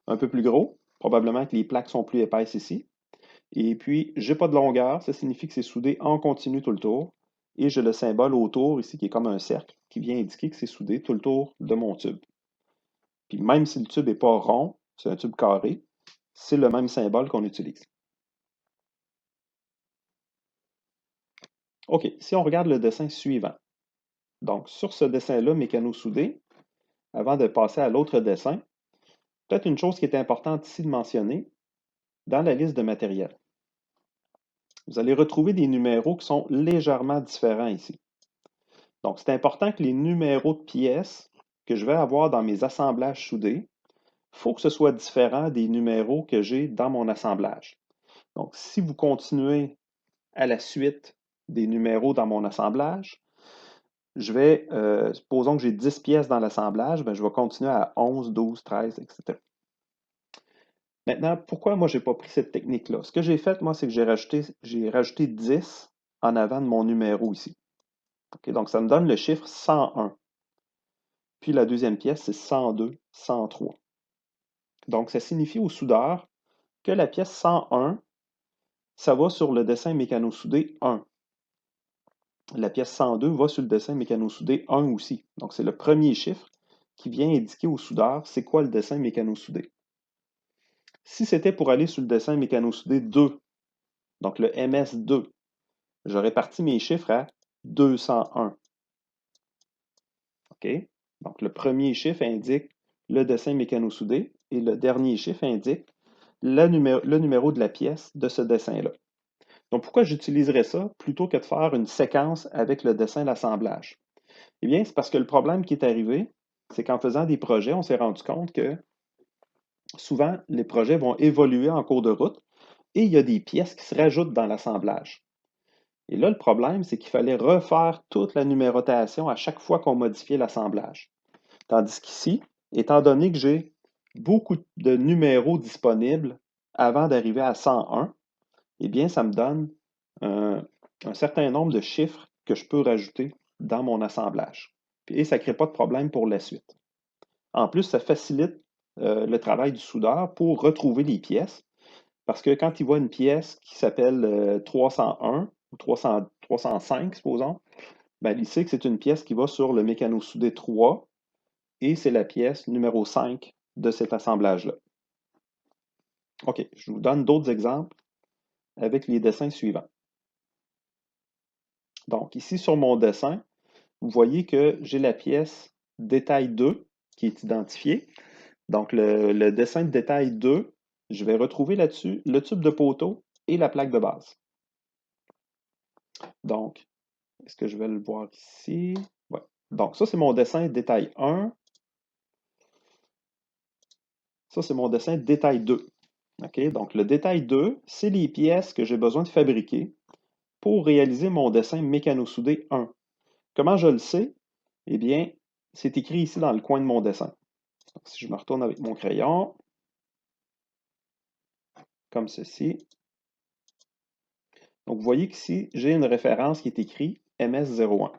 Un peu plus gros. Probablement que les plaques sont plus épaisses ici. Et puis, j'ai pas de longueur. Ça signifie que c'est soudé en continu tout le tour. Et j'ai le symbole autour ici qui est comme un cercle qui vient indiquer que c'est soudé tout le tour de mon tube. Puis même si le tube n'est pas rond, c'est un tube carré, c'est le même symbole qu'on utilise. OK, si on regarde le dessin suivant. Donc, sur ce dessin-là, mécano-soudé, avant de passer à l'autre dessin, peut-être une chose qui est importante ici de mentionner, dans la liste de matériel, vous allez retrouver des numéros qui sont légèrement différents ici. Donc, c'est important que les numéros de pièces que je vais avoir dans mes assemblages soudés, il faut que ce soit différent des numéros que j'ai dans mon assemblage. Donc, si vous continuez à la suite des numéros dans mon assemblage, supposons que j'ai 10 pièces dans l'assemblage, je vais continuer à 11, 12, 13, etc. Maintenant, pourquoi moi, je n'ai pas pris cette technique-là? Ce que j'ai fait, moi, c'est que j'ai rajouté 10 en avant de mon numéro ici. OK, donc, ça me donne le chiffre 101. Puis la deuxième pièce, c'est 102, 103. Donc, ça signifie au soudeur que la pièce 101, ça va sur le dessin mécano-soudé 1. La pièce 102 va sur le dessin mécano-soudé 1 aussi. Donc, c'est le premier chiffre qui vient indiquer au soudeur c'est quoi le dessin mécano-soudé. Si c'était pour aller sur le dessin mécano-soudé 2, donc le MS2, j'aurais parti mes chiffres à 201. OK? Donc, le premier chiffre indique le dessin mécano-soudé et le dernier chiffre indique le numéro de la pièce de ce dessin-là. Donc, pourquoi j'utiliserais ça plutôt que de faire une séquence avec le dessin d'assemblage? Eh bien, c'est parce que le problème qui est arrivé, c'est qu'en faisant des projets, on s'est rendu compte que souvent, les projets vont évoluer en cours de route et il y a des pièces qui se rajoutent dans l'assemblage. Et là, le problème, c'est qu'il fallait refaire toute la numérotation à chaque fois qu'on modifiait l'assemblage. Tandis qu'ici, étant donné que j'ai beaucoup de numéros disponibles avant d'arriver à 101, eh bien, ça me donne un certain nombre de chiffres que je peux rajouter dans mon assemblage. Et ça ne crée pas de problème pour la suite. En plus, ça facilite le travail du soudeur pour retrouver les pièces, parce que quand il voit une pièce qui s'appelle 301 ou 305, supposons, il sait que c'est une pièce qui va sur le mécano-soudé 3 et c'est la pièce numéro 5 de cet assemblage-là. OK, je vous donne d'autres exemples avec les dessins suivants. Donc, ici sur mon dessin, vous voyez que j'ai la pièce détail 2 qui est identifiée. Donc, le dessin de détail 2, je vais retrouver là-dessus le tube de poteau et la plaque de base. Donc, est-ce que je vais le voir ici? Ouais. Donc, ça, c'est mon dessin détail 1. Ça, c'est mon dessin détail 2. OK? Donc, le détail 2, c'est les pièces que j'ai besoin de fabriquer pour réaliser mon dessin mécano-soudé 1. Comment je le sais? Eh bien, c'est écrit ici dans le coin de mon dessin. Donc, si je me retourne avec mon crayon, comme ceci. Donc, vous voyez qu'ici, j'ai une référence qui est écrite MS01.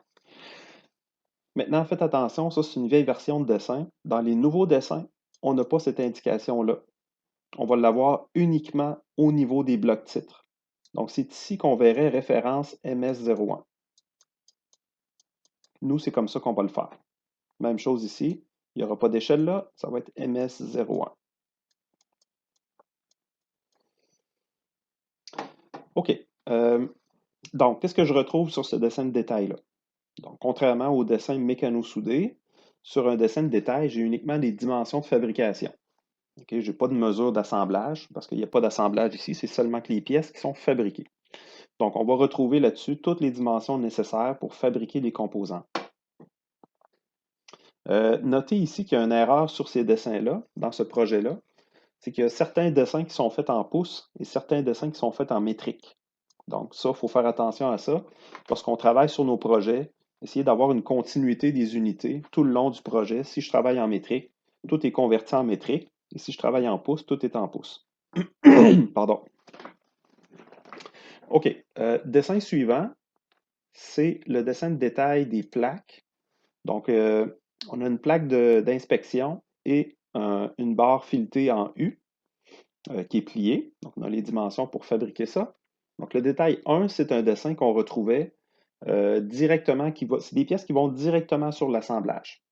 Maintenant, faites attention, ça c'est une vieille version de dessin. Dans les nouveaux dessins, on n'a pas cette indication-là. On va l'avoir uniquement au niveau des blocs titres. Donc, c'est ici qu'on verrait référence MS01. Nous, c'est comme ça qu'on va le faire. Même chose ici, il n'y aura pas d'échelle là, ça va être MS01. OK. Donc, qu'est-ce que je retrouve sur ce dessin de détail-là? Donc, contrairement au dessin mécano-soudé, sur un dessin de détail, j'ai uniquement les dimensions de fabrication. Okay? Je n'ai pas de mesure d'assemblage, parce qu'il n'y a pas d'assemblage ici, c'est seulement que les pièces qui sont fabriquées. Donc, on va retrouver là-dessus toutes les dimensions nécessaires pour fabriquer les composants. Notez ici qu'il y a une erreur sur ces dessins-là, dans ce projet-là, c'est qu'il y a certains dessins qui sont faits en pouces et certains dessins qui sont faits en métrique. Donc ça, il faut faire attention à ça. Lorsqu'on travaille sur nos projets, essayer d'avoir une continuité des unités tout le long du projet. Si je travaille en métrique, tout est converti en métrique. Et si je travaille en pouces, tout est en pouces. Pardon. OK. Dessin suivant, c'est le dessin de détail des plaques. Donc, on a une plaque d'inspection et une barre filetée en U qui est pliée. Donc, on a les dimensions pour fabriquer ça. Donc, le détail 1, c'est un dessin qu'on retrouvait directement, c'est des pièces qui vont directement sur l'assemblage.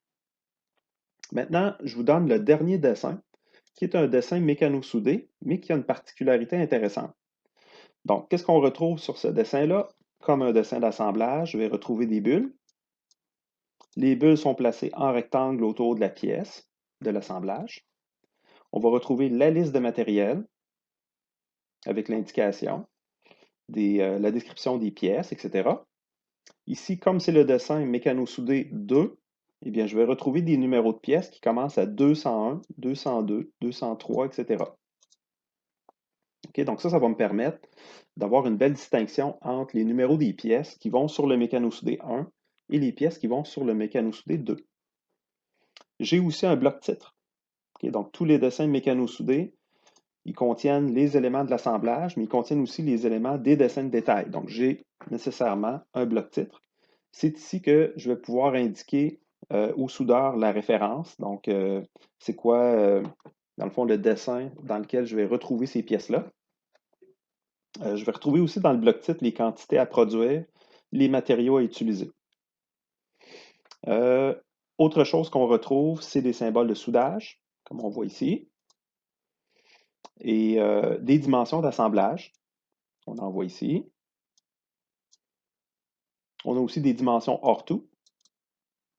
Maintenant, je vous donne le dernier dessin, qui est un dessin mécano-soudé, mais qui a une particularité intéressante. Donc, qu'est-ce qu'on retrouve sur ce dessin-là? comme un dessin d'assemblage, je vais retrouver des bulles. Les bulles sont placées en rectangle autour de la pièce de l'assemblage. On va retrouver la liste de matériel avec l'indication, la description des pièces, etc. Ici, comme c'est le dessin mécano-soudé 2, eh bien, je vais retrouver des numéros de pièces qui commencent à 201, 202, 203, etc. OK, donc ça va me permettre d'avoir une belle distinction entre les numéros des pièces qui vont sur le mécano-soudé 1 et les pièces qui vont sur le mécano-soudé 2. J'ai aussi un bloc titre. OK, donc tous les dessins mécano-soudés, ils contiennent les éléments de l'assemblage, mais ils contiennent aussi les éléments des dessins de détail. Donc j'ai nécessairement un bloc titre. C'est ici que je vais pouvoir indiquer au soudeur la référence. Donc c'est quoi, dans le fond, le dessin dans lequel je vais retrouver ces pièces-là. Je vais retrouver aussi dans le bloc titre les quantités à produire, les matériaux à utiliser. Autre chose qu'on retrouve, c'est des symboles de soudage, comme on voit ici, et des dimensions d'assemblage, on en voit ici. On a aussi des dimensions hors tout,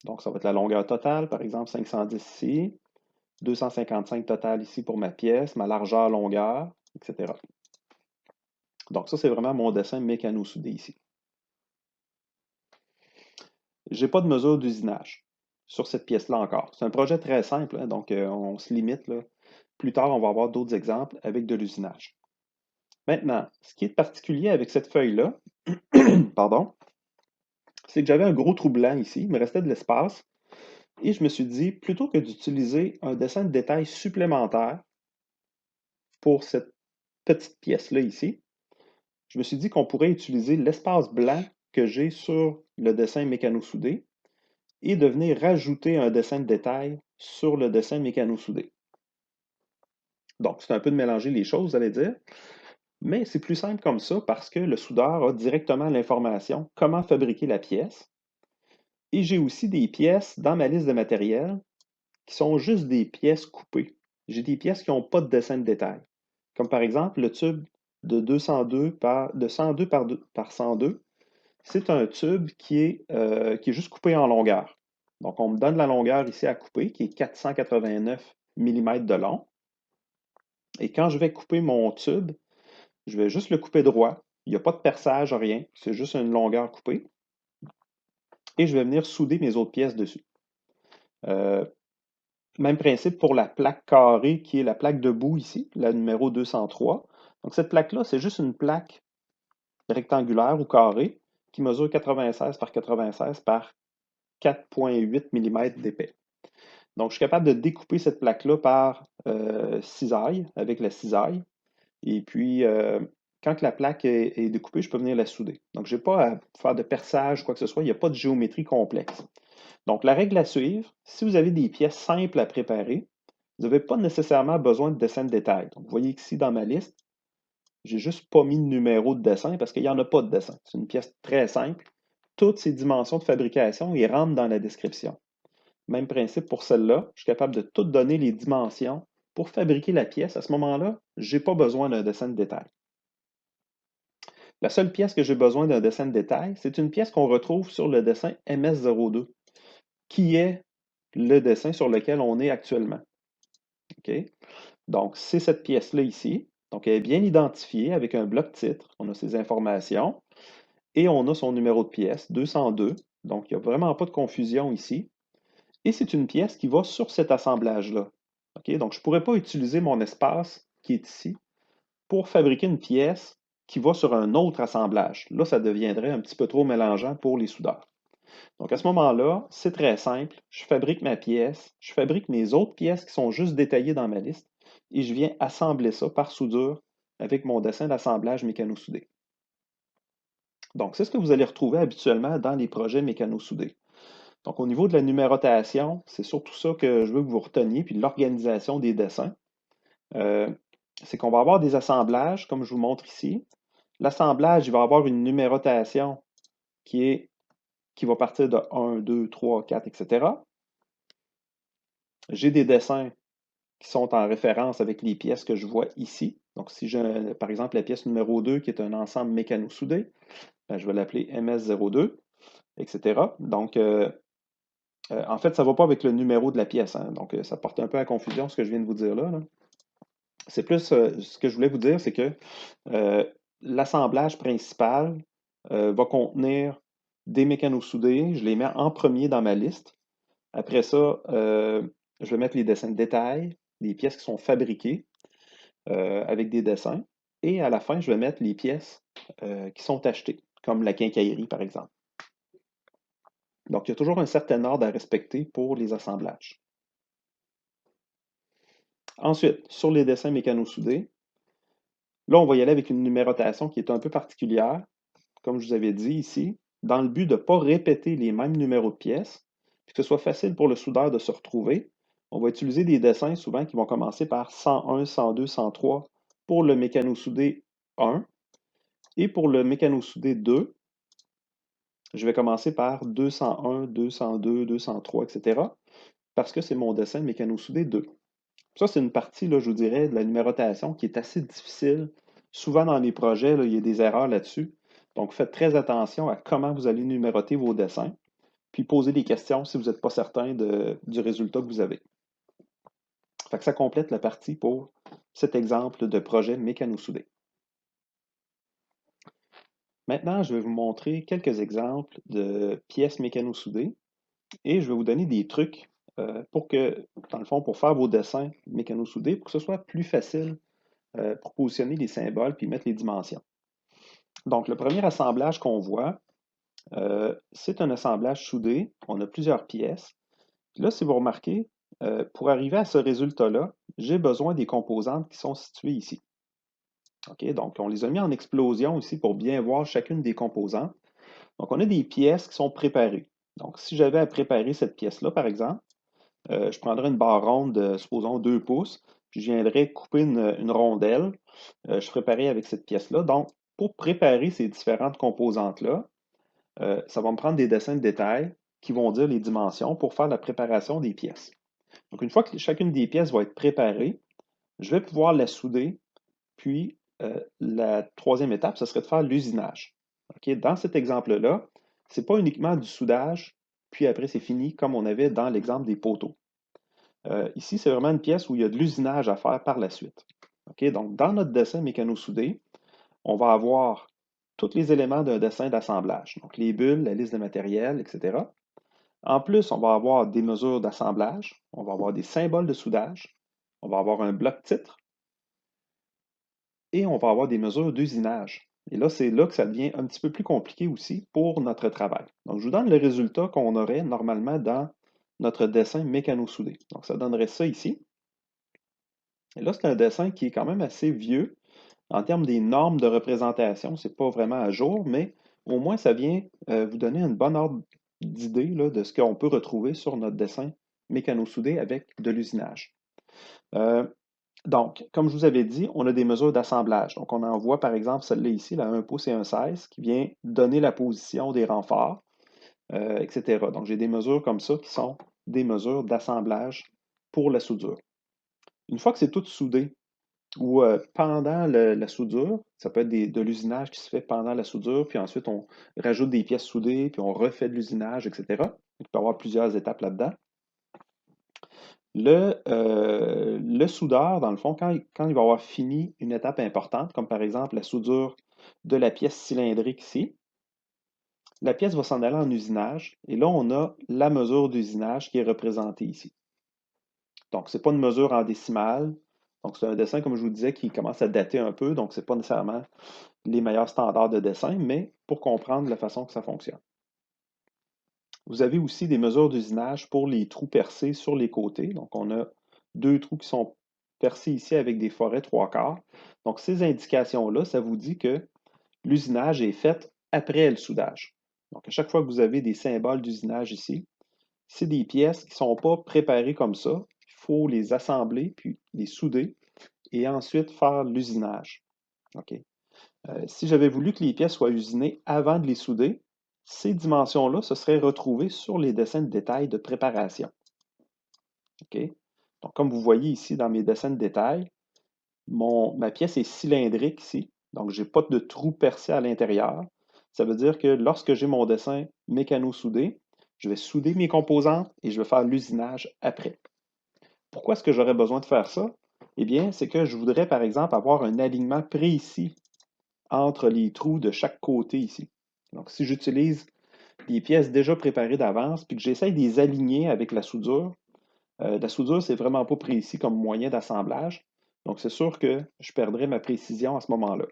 donc ça va être la longueur totale, par exemple 510 ici, 255 total ici pour ma pièce, ma largeur, longueur, etc. Donc ça, c'est vraiment mon dessin mécano-soudé ici. Je n'ai pas de mesure d'usinage sur cette pièce-là encore. C'est un projet très simple, hein, donc on se limite, là. Plus tard, on va avoir d'autres exemples avec de l'usinage. Maintenant, ce qui est particulier avec cette feuille-là, pardon, c'est que j'avais un gros trou blanc ici, il me restait de l'espace, et je me suis dit, plutôt que d'utiliser un dessin de détail supplémentaire pour cette petite pièce-là ici, je me suis dit qu'on pourrait utiliser l'espace blanc que j'ai sur le dessin mécano-soudé et de venir rajouter un dessin de détail sur le dessin mécano-soudé. Donc, c'est un peu de mélanger les choses, vous allez dire, mais c'est plus simple comme ça parce que le soudeur a directement l'information comment fabriquer la pièce. Et j'ai aussi des pièces dans ma liste de matériel qui sont juste des pièces coupées. J'ai des pièces qui n'ont pas de dessin de détail. Comme par exemple le tube de 202 de 102 par 102. C'est un tube qui est juste coupé en longueur. Donc, on me donne la longueur ici à couper, qui est 489 mm de long. Et quand je vais couper mon tube, je vais juste le couper droit. Il n'y a pas de perçage, rien. C'est juste une longueur coupée. Et je vais venir souder mes autres pièces dessus. Même principe pour la plaque carrée qui est la plaque debout ici, la numéro 203. Donc cette plaque-là, c'est juste une plaque rectangulaire ou carrée qui mesure 96 par 96 par 4,8 mm d'épais. Donc je suis capable de découper cette plaque-là par cisaille, avec la cisaille. Et puis, quand la plaque est découpée, je peux venir la souder. Donc je n'ai pas à faire de perçage, quoi que ce soit, il n'y a pas de géométrie complexe. Donc, la règle à suivre, si vous avez des pièces simples à préparer, vous n'avez pas nécessairement besoin de dessin de détail. Donc, vous voyez qu'ici, dans ma liste, j'ai juste pas mis de numéro de dessin parce qu'il n'y en a pas de dessin. C'est une pièce très simple. Toutes ces dimensions de fabrication, ils rentrent dans la description. Même principe pour celle-là. Je suis capable de tout donner les dimensions pour fabriquer la pièce. À ce moment-là, je n'ai pas besoin d'un dessin de détail. La seule pièce que j'ai besoin d'un dessin de détail, c'est une pièce qu'on retrouve sur le dessin MS02, qui est le dessin sur lequel on est actuellement. OK? Donc, c'est cette pièce-là ici. Donc, elle est bien identifiée avec un bloc titre. On a ses informations et on a son numéro de pièce, 202. Donc, il n'y a vraiment pas de confusion ici. Et c'est une pièce qui va sur cet assemblage-là. OK? Donc, je ne pourrais pas utiliser mon espace qui est ici pour fabriquer une pièce qui va sur un autre assemblage. Là, ça deviendrait un petit peu trop mélangeant pour les soudeurs. Donc à ce moment-là, c'est très simple. Je fabrique ma pièce, je fabrique mes autres pièces qui sont juste détaillées dans ma liste et je viens assembler ça par soudure avec mon dessin d'assemblage mécano-soudé. Donc c'est ce que vous allez retrouver habituellement dans les projets mécano-soudés. Donc au niveau de la numérotation, c'est surtout ça que je veux que vous reteniez, puis l'organisation des dessins. C'est qu'on va avoir des assemblages, comme je vous montre ici. L'assemblage, il va avoir une numérotation qui va partir de 1, 2, 3, 4, etc. J'ai des dessins qui sont en référence avec les pièces que je vois ici. Donc, si j'ai, par exemple, la pièce numéro 2 qui est un ensemble mécano-soudé, ben, je vais l'appeler MS02, etc. Donc, en fait, ça ne va pas avec le numéro de la pièce, hein. Donc, ça porte un peu à confusion ce que je viens de vous dire là. C'est plus, ce que je voulais vous dire, c'est que euh, l'assemblage principal va contenir des mécanos soudés. Je les mets en premier dans ma liste. Après ça, je vais mettre les dessins de détail, les pièces qui sont fabriquées avec des dessins. Et à la fin, je vais mettre les pièces qui sont achetées, comme la quincaillerie, par exemple. Donc, il y a toujours un certain ordre à respecter pour les assemblages. Ensuite, sur les dessins mécano-soudés, là, on va y aller avec une numérotation qui est un peu particulière, comme je vous avais dit ici, dans le but de ne pas répéter les mêmes numéros de pièces, puis que ce soit facile pour le soudeur de se retrouver. On va utiliser des dessins souvent qui vont commencer par 101, 102, 103 pour le mécano-soudé 1. Et pour le mécano-soudé 2, je vais commencer par 201, 202, 203, etc. parce que c'est mon dessin mécano-soudé 2. Ça, c'est une partie, là, je vous dirais, de la numérotation qui est assez difficile. Souvent dans les projets, là, il y a des erreurs là-dessus. Donc, faites très attention à comment vous allez numéroter vos dessins, puis posez des questions si vous n'êtes pas certain du résultat que vous avez. Fait que ça complète la partie pour cet exemple de projet mécano-soudé. Maintenant, je vais vous montrer quelques exemples de pièces mécano-soudées et je vais vous donner des trucs pour que, dans le fond, pour faire vos dessins mécano-soudés, pour que ce soit plus facile pour positionner les symboles puis mettre les dimensions. Donc, le premier assemblage qu'on voit, c'est un assemblage soudé. On a plusieurs pièces. Puis là, si vous remarquez, pour arriver à ce résultat-là, j'ai besoin des composantes qui sont situées ici. OK? Donc, on les a mis en explosion ici pour bien voir chacune des composantes. Donc, on a des pièces qui sont préparées. Donc, si j'avais à préparer cette pièce-là, par exemple, je prendrais une barre ronde de, supposons, 2 pouces, puis je viendrais couper une rondelle. Je préparais avec cette pièce-là. Donc, pour préparer ces différentes composantes-là, ça va me prendre des dessins de détail qui vont dire les dimensions pour faire la préparation des pièces. Donc, une fois que chacune des pièces va être préparée, je vais pouvoir la souder. Puis, la troisième étape, ce serait de faire l'usinage. OK? Dans cet exemple-là, ce n'est pas uniquement du soudage, puis après c'est fini, comme on avait dans l'exemple des poteaux. Ici, c'est vraiment une pièce où il y a de l'usinage à faire par la suite. OK? Donc, dans notre dessin mécano-soudé, on va avoir tous les éléments d'un dessin d'assemblage. Donc, les bulles, la liste de matériel, etc. En plus, on va avoir des mesures d'assemblage, on va avoir des symboles de soudage, on va avoir un bloc titre et on va avoir des mesures d'usinage. Et là, c'est là que ça devient un petit peu plus compliqué aussi pour notre travail. Donc, je vous donne le résultat qu'on aurait normalement dans notre dessin mécano-soudé. Donc, ça donnerait ça ici. Et là, c'est un dessin qui est quand même assez vieux en termes des normes de représentation. Ce n'est pas vraiment à jour, mais au moins, ça vient vous donner une bonne ordre d'idée de ce qu'on peut retrouver sur notre dessin mécano-soudé avec de l'usinage. Donc, comme je vous avais dit, on a des mesures d'assemblage. Donc, on en voit par exemple celle-là ici, la 1 pouce et 1,16, qui vient donner la position des renforts, etc. Donc, j'ai des mesures comme ça qui sont des mesures d'assemblage pour la soudure. Une fois que c'est tout soudé, ou pendant la soudure, ça peut être de l'usinage qui se fait pendant la soudure, puis ensuite on rajoute des pièces soudées, puis on refait de l'usinage, etc. Il peut y avoir plusieurs étapes là-dedans. Le soudeur, dans le fond, quand il va avoir fini une étape importante, comme par exemple la soudure de la pièce cylindrique ici, la pièce va s'en aller en usinage, et là, on a la mesure d'usinage qui est représentée ici. Donc, ce n'est pas une mesure en décimale. Donc, c'est un dessin, comme je vous disais, qui commence à dater un peu, donc ce n'est pas nécessairement les meilleurs standards de dessin, mais pour comprendre la façon que ça fonctionne. Vous avez aussi des mesures d'usinage pour les trous percés sur les côtés. Donc, on a 2 trous qui sont percés ici avec des forêts 3/4. Donc, ces indications-là, ça vous dit que l'usinage est fait après le soudage. Donc, à chaque fois que vous avez des symboles d'usinage ici, c'est des pièces qui ne sont pas préparées comme ça. Il faut les assembler, puis les souder, et ensuite faire l'usinage. OK? Si j'avais voulu que les pièces soient usinées avant de les souder, ces dimensions-là se seraient retrouvées sur les dessins de détail de préparation. OK? Donc, comme vous voyez ici dans mes dessins de détail, ma pièce est cylindrique ici, donc je n'ai pas de trou percé à l'intérieur. Ça veut dire que lorsque j'ai mon dessin mécano-soudé, je vais souder mes composantes et je vais faire l'usinage après. Pourquoi est-ce que j'aurais besoin de faire ça? Eh bien, c'est que je voudrais, par exemple, avoir un alignement précis entre les trous de chaque côté ici. Donc, si j'utilise des pièces déjà préparées d'avance, puis que j'essaye de les aligner avec la soudure, c'est vraiment pas précis comme moyen d'assemblage. Donc, c'est sûr que je perdrais ma précision à ce moment-là.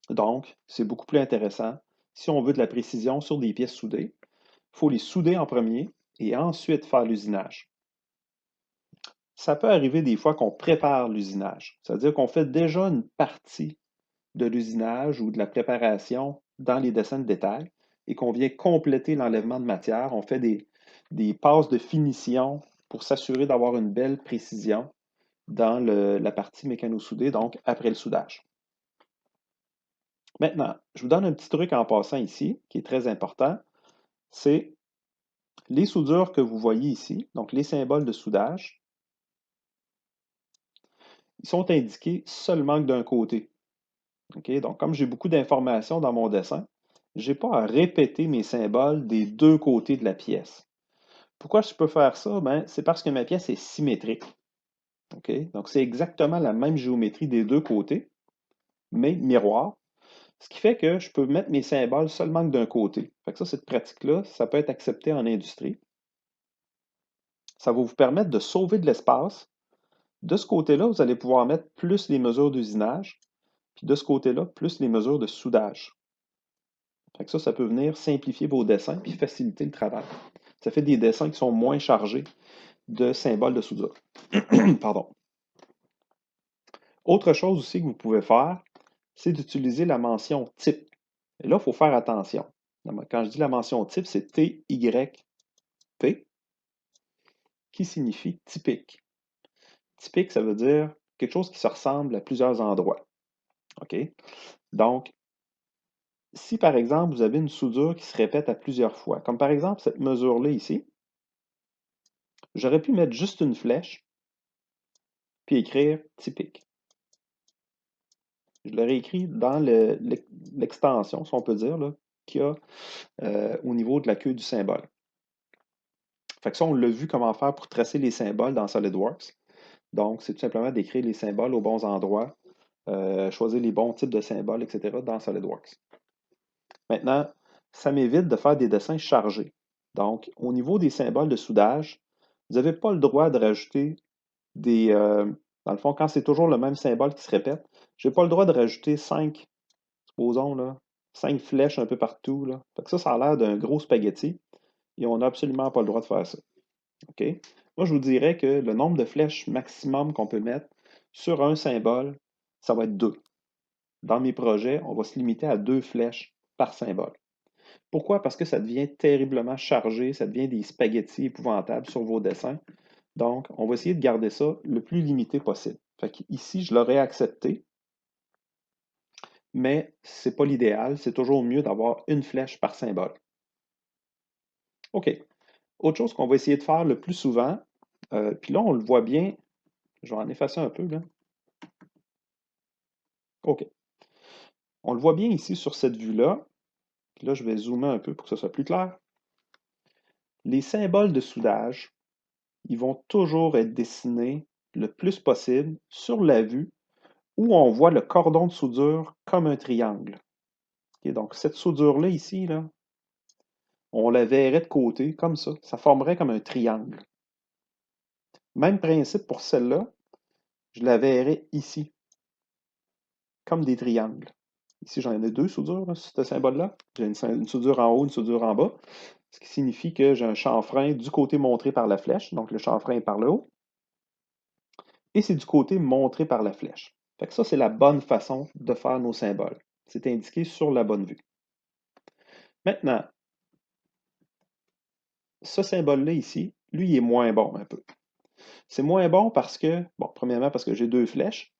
Donc, c'est beaucoup plus intéressant. Si on veut de la précision sur des pièces soudées, il faut les souder en premier et ensuite faire l'usinage. Ça peut arriver des fois qu'on prépare l'usinage, c'est-à-dire qu'on fait déjà une partie de l'usinage ou de la préparation dans les dessins de détail et qu'on vient compléter l'enlèvement de matière. On fait des passes de finition pour s'assurer d'avoir une belle précision dans la partie mécano-soudée, donc après le soudage. Maintenant, je vous donne un petit truc en passant ici, qui est très important, c'est les soudures que vous voyez ici, donc les symboles de soudage, ils sont indiqués seulement que d'un côté. Okay? Donc, comme j'ai beaucoup d'informations dans mon dessin, je n'ai pas à répéter mes symboles des deux côtés de la pièce. Pourquoi je peux faire ça? Ben, c'est parce que ma pièce est symétrique. Okay? Donc, c'est exactement la même géométrie des deux côtés, mais miroir. Ce qui fait que je peux mettre mes symboles seulement que d'un côté. Fait que ça, cette pratique-là, ça peut être accepté en industrie. Ça va vous permettre de sauver de l'espace. De ce côté-là, vous allez pouvoir mettre plus les mesures d'usinage, puis de ce côté-là, plus les mesures de soudage. Fait que ça peut venir simplifier vos dessins puis faciliter le travail. Ça fait des dessins qui sont moins chargés de symboles de soudure. Pardon. Autre chose aussi que vous pouvez faire, c'est d'utiliser la mention type. Et là, il faut faire attention. Quand je dis la mention type, c'est TYP, qui signifie typique. Typique, ça veut dire quelque chose qui se ressemble à plusieurs endroits. OK? Donc, si par exemple, vous avez une soudure qui se répète à plusieurs fois, comme par exemple cette mesure-là ici, j'aurais pu mettre juste une flèche, puis écrire typique. Je l'aurais écrit dans l'extension, si on peut dire, qu'il y a au niveau de la queue du symbole. Fait que ça, on l'a vu comment faire pour tracer les symboles dans SolidWorks. Donc, c'est tout simplement d'écrire les symboles aux bons endroits, choisir les bons types de symboles, etc. dans SolidWorks. Maintenant, ça m'évite de faire des dessins chargés. Donc, au niveau des symboles de soudage, vous n'avez pas le droit de rajouter dans le fond, quand c'est toujours le même symbole qui se répète, je n'ai pas le droit de rajouter 5, supposons, là, 5 flèches un peu partout. Là. Fait que ça a l'air d'un gros spaghetti et on n'a absolument pas le droit de faire ça. OK? Moi, je vous dirais que le nombre de flèches maximum qu'on peut mettre sur un symbole, ça va être 2. Dans mes projets, on va se limiter à 2 flèches par symbole. Pourquoi? Parce que ça devient terriblement chargé, ça devient des spaghettis épouvantables sur vos dessins. Donc, on va essayer de garder ça le plus limité possible. Fait qu'ici, je l'aurais accepté, mais ce n'est pas l'idéal. C'est toujours mieux d'avoir une flèche par symbole. OK. Autre chose qu'on va essayer de faire le plus souvent, puis là, on le voit bien. Je vais en effacer un peu, là. OK. On le voit bien ici sur cette vue-là. Puis là, je vais zoomer un peu pour que ce soit plus clair. Les symboles de soudage, ils vont toujours être dessinés le plus possible sur la vue où on voit le cordon de soudure comme un triangle. Okay, donc, cette soudure-là ici, là, on la verrait de côté, comme ça. Ça formerait comme un triangle. Même principe pour celle-là, je la verrais ici, comme des triangles. Ici, j'en ai 2 soudures, là, sur ce symbole-là. J'ai une soudure en haut, une soudure en bas, ce qui signifie que j'ai un chanfrein du côté montré par la flèche, donc le chanfrein est par le haut, et c'est du côté montré par la flèche. Fait que ça, c'est la bonne façon de faire nos symboles. C'est indiqué sur la bonne vue. Maintenant, ce symbole-là ici, lui, il est moins bon un peu. C'est moins bon parce que, bon, premièrement parce que j'ai 2 flèches,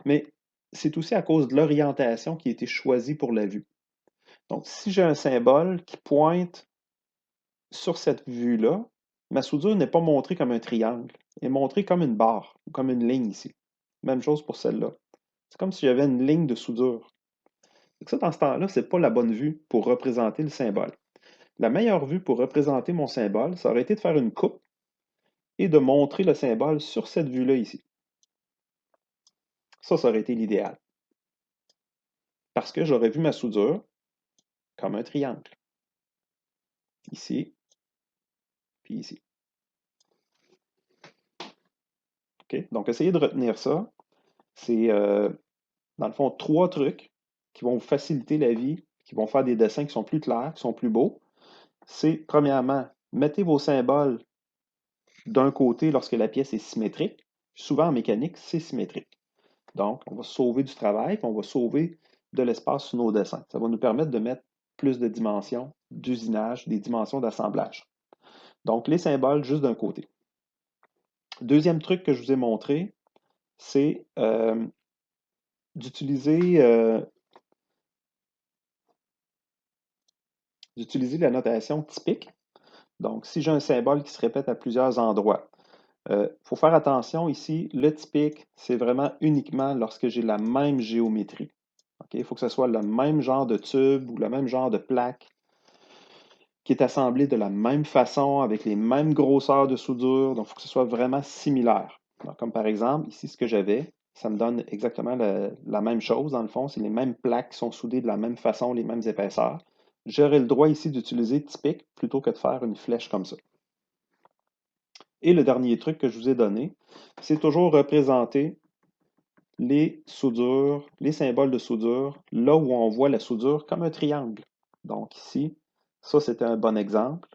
mais c'est aussi à cause de l'orientation qui a été choisie pour la vue. Donc, si j'ai un symbole qui pointe sur cette vue-là, ma soudure n'est pas montrée comme un triangle, est montrée comme une barre, ou comme une ligne ici. Même chose pour celle-là. C'est comme si j'avais une ligne de soudure. Donc ça, dans ce temps-là, ce n'est pas la bonne vue pour représenter le symbole. La meilleure vue pour représenter mon symbole, ça aurait été de faire une coupe et de montrer le symbole sur cette vue-là ici. Ça aurait été l'idéal. Parce que j'aurais vu ma soudure comme un triangle. Ici, puis ici. OK? Donc, essayez de retenir ça. C'est, dans le fond, 3 trucs qui vont vous faciliter la vie, qui vont faire des dessins qui sont plus clairs, qui sont plus beaux. C'est, premièrement, mettez vos symboles d'un côté lorsque la pièce est symétrique. Souvent, en mécanique, c'est symétrique. Donc, on va sauver du travail, puis on va sauver de l'espace sur nos dessins. Ça va nous permettre de mettre plus de dimensions d'usinage, des dimensions d'assemblage. Donc, les symboles juste d'un côté. Deuxième truc que je vous ai montré, c'est d'utiliser la notation typique. Donc, si j'ai un symbole qui se répète à plusieurs endroits, il faut faire attention ici, le typique, c'est vraiment uniquement lorsque j'ai la même géométrie. Okay? Il faut que ce soit le même genre de tube ou le même genre de plaque qui est assemblé de la même façon, avec les mêmes grosseurs de soudure. Donc, il faut que ce soit vraiment similaire. Donc, comme par exemple, ici, ce que j'avais, ça me donne exactement la même chose, dans le fond. C'est les mêmes plaques qui sont soudées de la même façon, les mêmes épaisseurs. J'aurais le droit ici d'utiliser typique plutôt que de faire une flèche comme ça. Et le dernier truc que je vous ai donné, c'est toujours représenter les soudures, les symboles de soudure, là où on voit la soudure comme un triangle. Donc ici, ça c'était un bon exemple.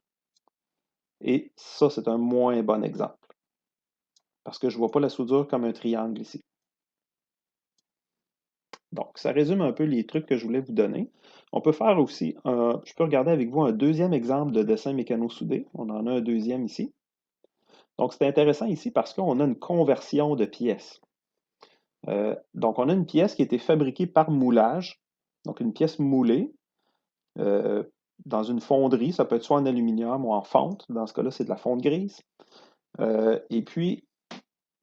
Et ça, c'est un moins bon exemple. Parce que je ne vois pas la soudure comme un triangle ici. Donc, ça résume un peu les trucs que je voulais vous donner. On peut faire aussi, je peux regarder avec vous un deuxième exemple de dessin mécano-soudé. On en a un deuxième ici. Donc, c'est intéressant ici parce qu'on a une conversion de pièces. Donc, on a une pièce qui a été fabriquée par moulage. Donc, une pièce moulée dans une fonderie. Ça peut être soit en aluminium ou en fonte. Dans ce cas-là, c'est de la fonte grise. Et puis,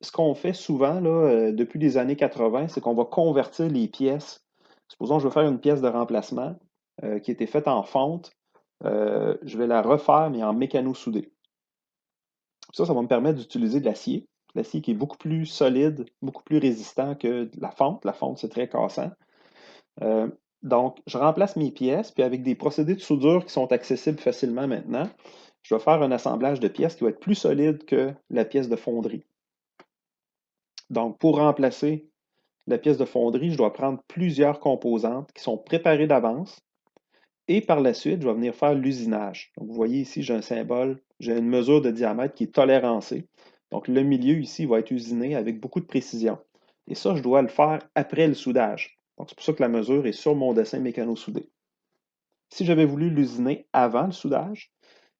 ce qu'on fait souvent là, depuis les années 80, c'est qu'on va convertir les pièces. Supposons que je veux faire une pièce de remplacement qui a été faite en fonte. Je vais la refaire, mais en mécano-soudé. Ça va me permettre d'utiliser de l'acier. L'acier qui est beaucoup plus solide, beaucoup plus résistant que de la fonte. La fonte, c'est très cassant. Euh, donc, je remplace mes pièces, puis avec des procédés de soudure qui sont accessibles facilement maintenant, je vais faire un assemblage de pièces qui va être plus solide que la pièce de fonderie. Donc, pour remplacer la pièce de fonderie, je dois prendre plusieurs composantes qui sont préparées d'avance et par la suite, je vais venir faire l'usinage. Donc, vous voyez ici, j'ai un symbole, j'ai une mesure de diamètre qui est tolérancée. Donc, le milieu ici va être usiné avec beaucoup de précision. Et ça, je dois le faire après le soudage. Donc, c'est pour ça que la mesure est sur mon dessin mécano-soudé. Si j'avais voulu l'usiner avant le soudage,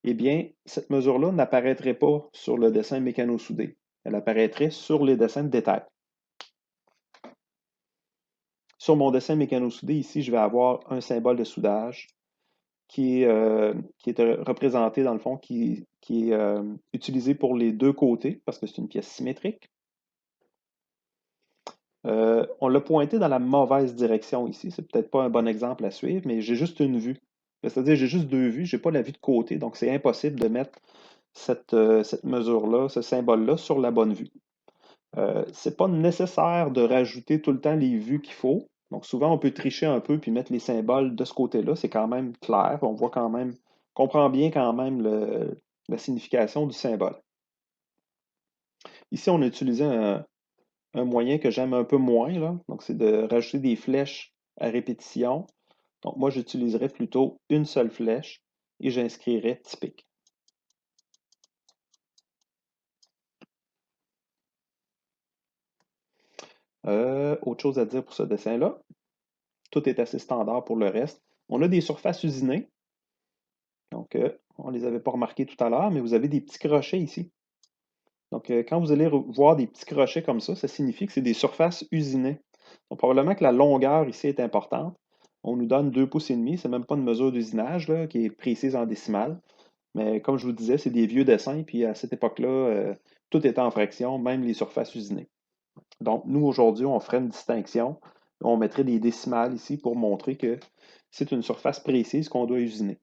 eh bien, cette mesure-là n'apparaîtrait pas sur le dessin mécano-soudé. Elle apparaîtrait sur les dessins de détail. Sur mon dessin mécano-soudé, ici, je vais avoir un symbole de soudage qui est représenté, dans le fond, qui est utilisé pour les deux côtés, parce que c'est une pièce symétrique. On l'a pointé dans la mauvaise direction ici. C'est peut-être pas un bon exemple à suivre, mais j'ai juste une vue. C'est-à-dire, j'ai juste deux vues, je n'ai pas la vue de côté, donc c'est impossible de mettre cette mesure-là, ce symbole-là, sur la bonne vue. C'est pas nécessaire de rajouter tout le temps les vues qu'il faut. Donc souvent, on peut tricher un peu puis mettre les symboles de ce côté-là. C'est quand même clair. On voit quand même, on comprend bien quand même la signification du symbole. Ici, on a utilisé un moyen que j'aime un peu moins, là. Donc, c'est de rajouter des flèches à répétition. Donc, moi, j'utiliserais plutôt une seule flèche et j'inscrirais typique. Autre chose à dire pour ce dessin-là. Tout est assez standard pour le reste. On a des surfaces usinées. Donc, on ne les avait pas remarquées tout à l'heure, mais vous avez des petits crochets ici. Donc, quand vous allez voir des petits crochets comme ça signifie que c'est des surfaces usinées. Donc, probablement que la longueur ici est importante. On nous donne 2,5 pouces. C'est même pas une mesure d'usinage là, qui est précise en décimales. Mais comme je vous disais, c'est des vieux dessins. Puis à cette époque-là, tout est en fraction, même les surfaces usinées. Donc, nous, aujourd'hui, on ferait une distinction. On mettrait des décimales ici pour montrer que c'est une surface précise qu'on doit usiner.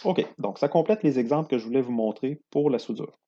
OK, donc ça complète les exemples que je voulais vous montrer pour la soudure.